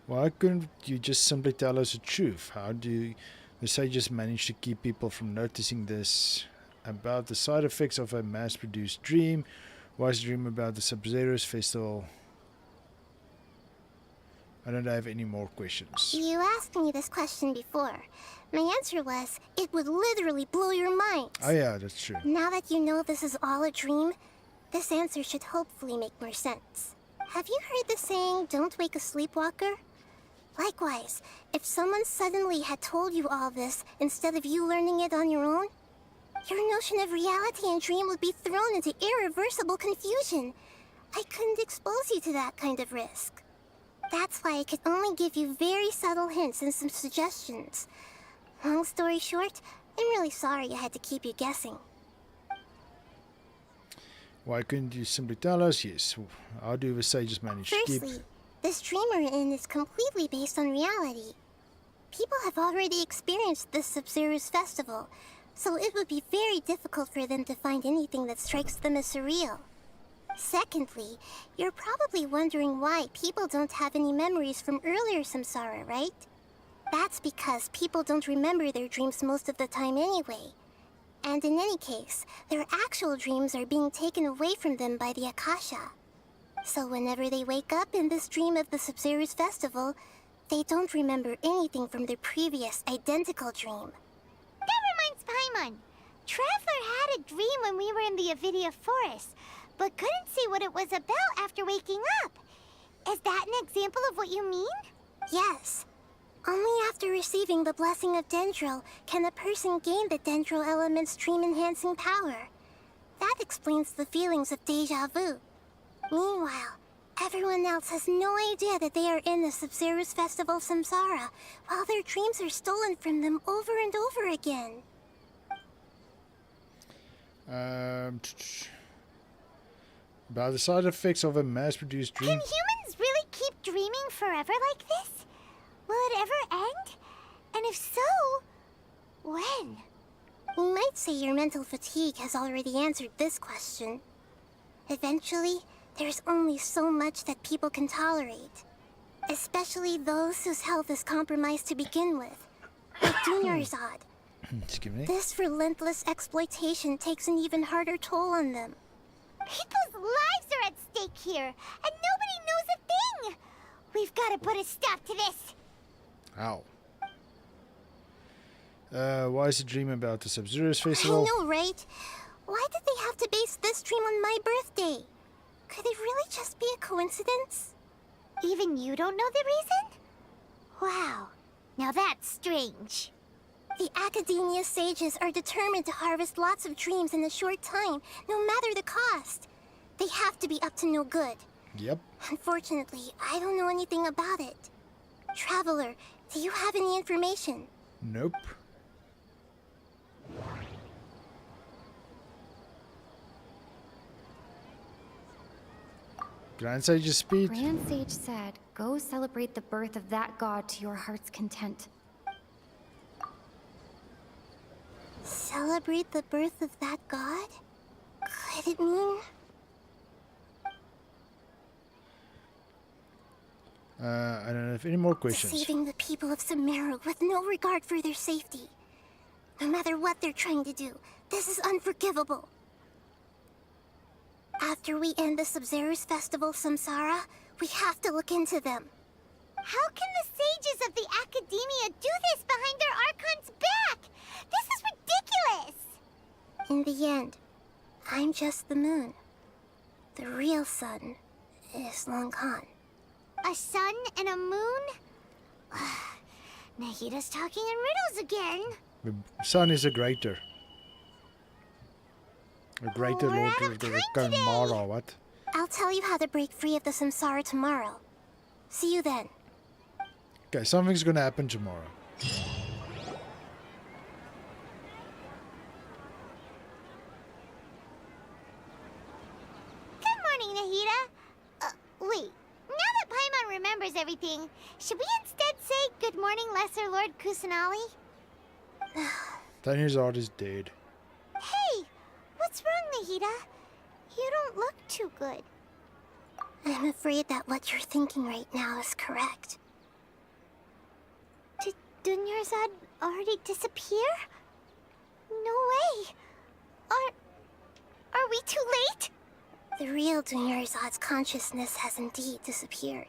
Why couldn't you just simply tell us the truth? How do the sages manage to keep people from noticing this? About the side effects of a mass-produced dream? Why is the dream about the Sub-Zero's festival? I don't have any more questions. You asked me this question before. My answer was, it would literally blow your mind. Oh yeah, that's true. Now that you know this is all a dream, this answer should hopefully make more sense. Have you heard the saying, don't wake a sleepwalker? Likewise, if someone suddenly had told you all this instead of you learning it on your own, your notion of reality and dream would be thrown into irreversible confusion. I couldn't expose you to that kind of risk. That's why I could only give you very subtle hints and some suggestions. Long story short, I'm really sorry I had to keep you guessing. Why couldn't you simply tell us? Yes. How do the sages manage to keep... Firstly, this dream we're in is completely based on reality. People have already experienced this Sub-Zero's festival, so it would be very difficult for them to find anything that strikes them as surreal. Secondly, you're probably wondering why people don't have any memories from earlier samsara, right? That's because people don't remember their dreams most of the time anyway. And in any case, their actual dreams are being taken away from them by the Akasha. So whenever they wake up in this dream of the Sub-Zero's festival, they don't remember anything from their previous identical dream. That reminds Paimon. Traveler had a dream when we were in the Avidia forest, but couldn't see what it was about after waking up. Is that an example of what you mean? Yes. Only after receiving the blessing of Dendro can a person gain the Dendro element's dream-enhancing power. That explains the feelings of deja vu. Meanwhile, everyone else has no idea that they are in the Sub-Zero's festival samsara, while their dreams are stolen from them over and over again. About the side effects of a mass-produced dream. Can humans really keep dreaming forever like this? Will it ever end? And if so, when? You might say your mental fatigue has already answered this question. Eventually, there's only so much that people can tolerate. Especially those whose health is compromised to begin with. Like Junior Zod. Excuse me. This relentless exploitation takes an even harder toll on them. People's lives are at stake here, and nobody knows a thing! We've got to put a stop to this! Ow. Why is the dream about the Sub-Zero's I festival? know, right? Why did they have to base this dream on my birthday? Could it really just be a coincidence? Even you don't know the reason? Wow, now that's strange. The Academia sages are determined to harvest lots of dreams in a short time, no matter the cost. They have to be up to no good. Yep. Unfortunately, I don't know anything about it. Traveler, do you have any information? Nope. Grand Sage's speed. Grand Sage said, go celebrate the birth of that god to your heart's content. Celebrate the birth of that god? Could it mean... I don't have any more questions. Deceiving the people of Sumeru with no regard for their safety. No matter what they're trying to do, this is unforgivable. After we end the Sub-Zero's festival, Samsara, we have to look into them. How can the sages of the Academia do this behind their Archon's back? This is ridiculous! In the end, I'm just the moon. The real sun is long gone. A sun and a moon? Nahida's talking in riddles again. The sun is a greater. A greater We're lord out of of the time today. Kamara, what? I'll tell you how to break free of the Samsara tomorrow. See you then. Okay, something's gonna happen tomorrow. Good morning, Nahida. Wait. Now that Paimon remembers everything, should we instead say good morning, Lesser Lord Kusanali? Tanya's is dead. Hey! What's wrong, Nahida? You don't look too good. I'm afraid that what you're thinking right now is correct. Did Dunyarzad already disappear? No way! Are we too late? The real Dunyarzad's consciousness has indeed disappeared.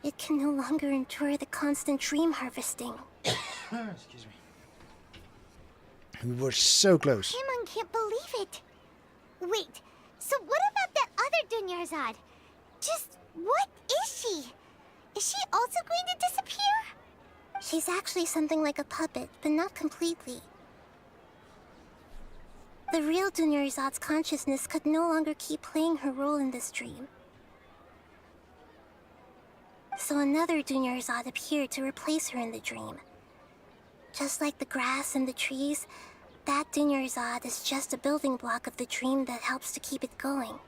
It can no longer endure the constant dream harvesting. Excuse me. We were so close. Paimon can't believe it. Wait, so what about that other Dunyarzad? Just what is she? Is she also going to disappear? She's actually something like a puppet, but not completely. The real Dunyarzad's consciousness could no longer keep playing her role in this dream. So another Dunyarzad appeared to replace her in the dream. Just like the grass and the trees, that Dunyarzad is just a building block of the dream that helps to keep it going.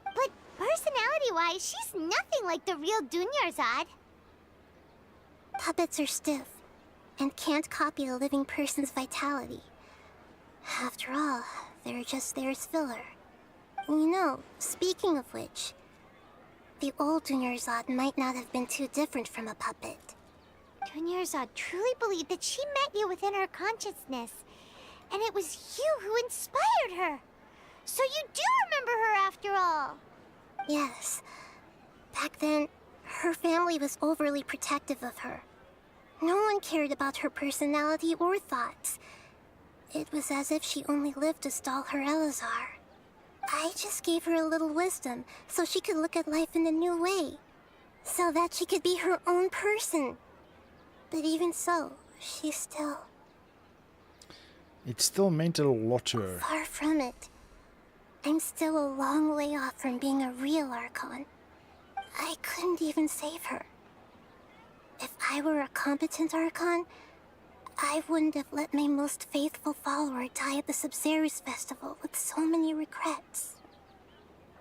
But personality-wise, she's nothing like the real Dunyarzad. Puppets are stiff, and can't copy a living person's vitality. After all, they're just there as filler. You know, speaking of which, the old Dunyarzad might not have been too different from a puppet. Dunyarzad truly believed that she met you within her consciousness, and it was you who inspired her. So you do remember her after all. Yes. Back then, her family was overly protective of her. No one cared about her personality or thoughts. It was as if she only lived to stall her Elazar. I just gave her a little wisdom so she could look at life in a new way. So that she could be her own person. But even so, she's still... It still meant a lot to her. Far from it. I'm still a long way off from being a real Archon. I couldn't even save her. If I were a competent Archon, I wouldn't have let my most faithful follower die at the Sub-Zero's festival with so many regrets.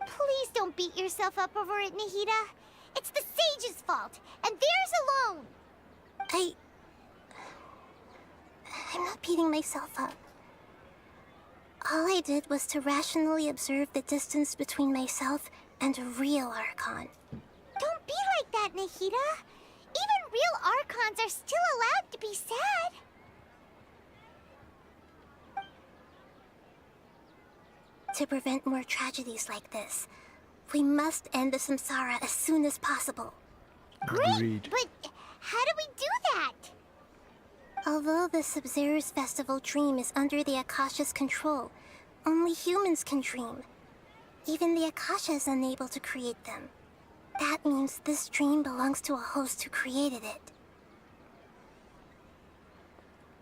Please don't beat yourself up over it, Nahida. It's the sage's fault, and theirs alone. I'm not beating myself up. All I did was to rationally observe the distance between myself and a real Archon. Don't be like that, Nahida. Even real Archons are still allowed to be sad. To prevent more tragedies like this, we must end the samsara as soon as possible. Agreed. But how do we do that? Although the Sub-Zero's festival dream is under the Akasha's control, only humans can dream. Even the Akasha is unable to create them. That means this dream belongs to a host who created it.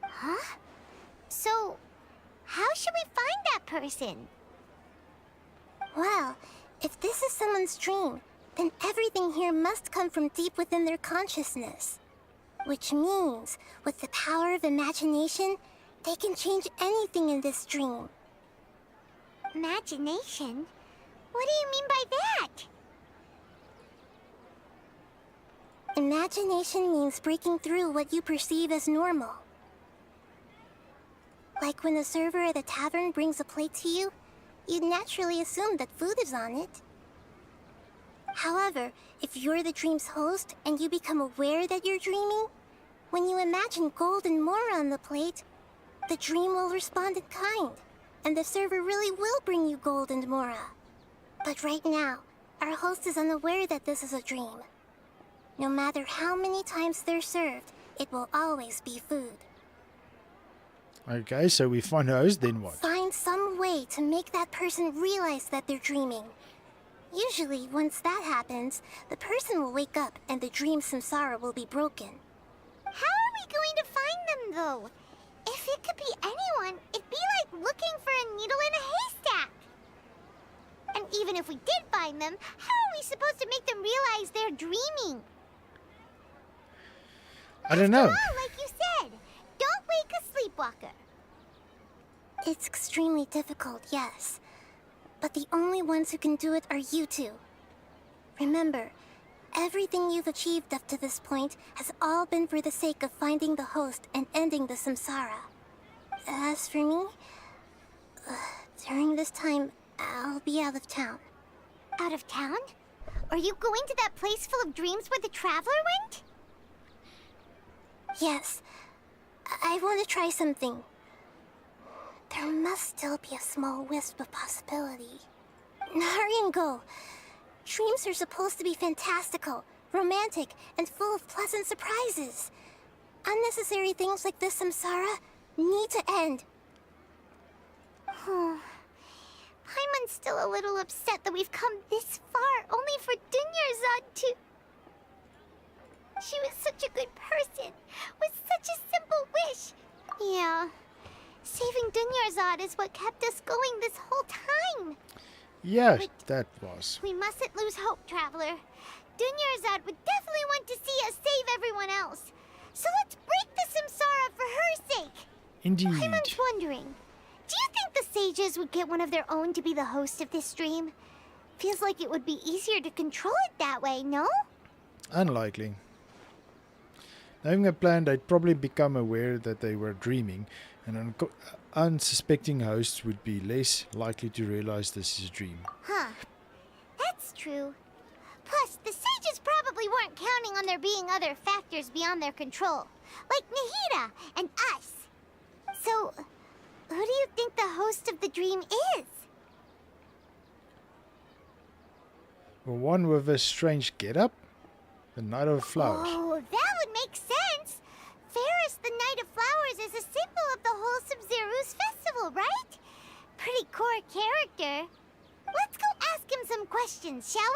Huh? So, how should we find that person? Well, if this is someone's dream, then everything here must come from deep within their consciousness. Which means, with the power of imagination, they can change anything in this dream. Imagination? What do you mean by that? Imagination means breaking through what you perceive as normal. Like when a server at a tavern brings a plate to you, you'd naturally assume that food is on it. However, if you're the dream's host and you become aware that you're dreaming, when you imagine gold and more on the plate, the dream will respond in kind, and the server really will bring you gold and mora. But right now, our host is unaware that this is a dream. No matter how many times they're served, it will always be food. Okay, so we find a host, then what? Find some way to make that person realize that they're dreaming. Usually, once that happens, the person will wake up and the dream samsara will be broken. How are we going to find them, though? If it could be anyone, it'd be like looking for a needle in a haystack. And even if we did find them, how are we supposed to make them realize they're dreaming? I don't know. After all, like you said, don't wake a sleepwalker. It's extremely difficult, yes. But the only ones who can do it are you two. Remember, everything you've achieved up to this point has all been for the sake of finding the host and ending the samsara. As for me, during this time, I'll be out of town. Out of town? Are you going to that place full of dreams where the traveler went? Yes. I want to try something. There must still be a small wisp of possibility. Hurry and go. Dreams are supposed to be fantastical, romantic, and full of pleasant surprises. Unnecessary things like this samsara need to end. Paimon's still a little upset that we've come this far only for Dunyarzad to... She was such a good person, with such a simple wish. Yeah, saving Dunyarzad is what kept us going this whole time. Yeah, that was. We mustn't lose hope, Traveler. Dunyarzad would definitely want to see us save everyone else. So let's break the samsara for her sake. Indeed. Paimon's wondering, do you think the sages would get one of their own to be the host of this dream? Feels like it would be easier to control it that way, no? Unlikely. Knowing a plan, they'd probably become aware that they were dreaming, and unsuspecting hosts would be less likely to realize this is a dream. Huh. That's true. Plus, the sages probably weren't counting on there being other factors beyond their control, like Nahida and us. So, who do you think the host of the dream is? Well, one with a strange get-up? The Knight of Flowers. Oh, that would make sense. Ferris, the Knight of Flowers, is a symbol of the whole Sub-Zero's festival, right? Pretty core character. Let's go ask him some questions, shall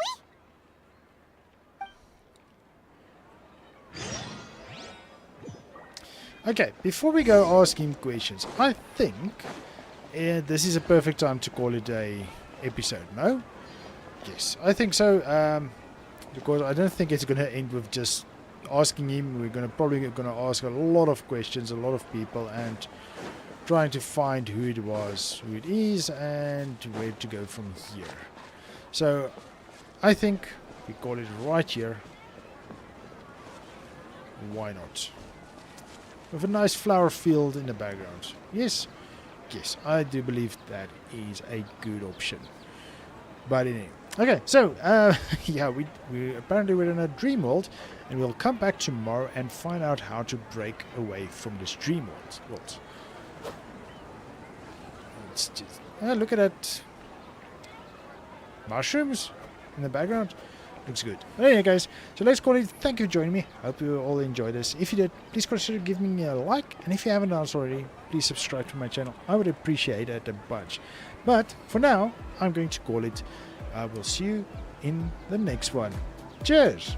we? Okay, before we go ask him questions, I think this is a perfect time to call it a episode, no? Yes, I think so, because I don't think it's going to end with just asking him. We're probably gonna ask a lot of questions, a lot of people, and trying to find who it was, who it is, and where to go from here. So I think we call it right here. Why not? With a nice flower field in the background. Yes, I do believe that is a good option. But anyway, okay, so yeah, we apparently we're in a dream world, and we'll come back tomorrow and find out how to break away from this dream world. It's just, look at that, mushrooms in the background. Looks good. But anyway, guys, so let's call it. Thank you for joining me. Hope you all enjoyed this. If you did, please consider giving me a like, and if you haven't done so already, please subscribe to my channel. I would appreciate it a bunch. But for now, I'm going to call it. I will see you in the next one. Cheers!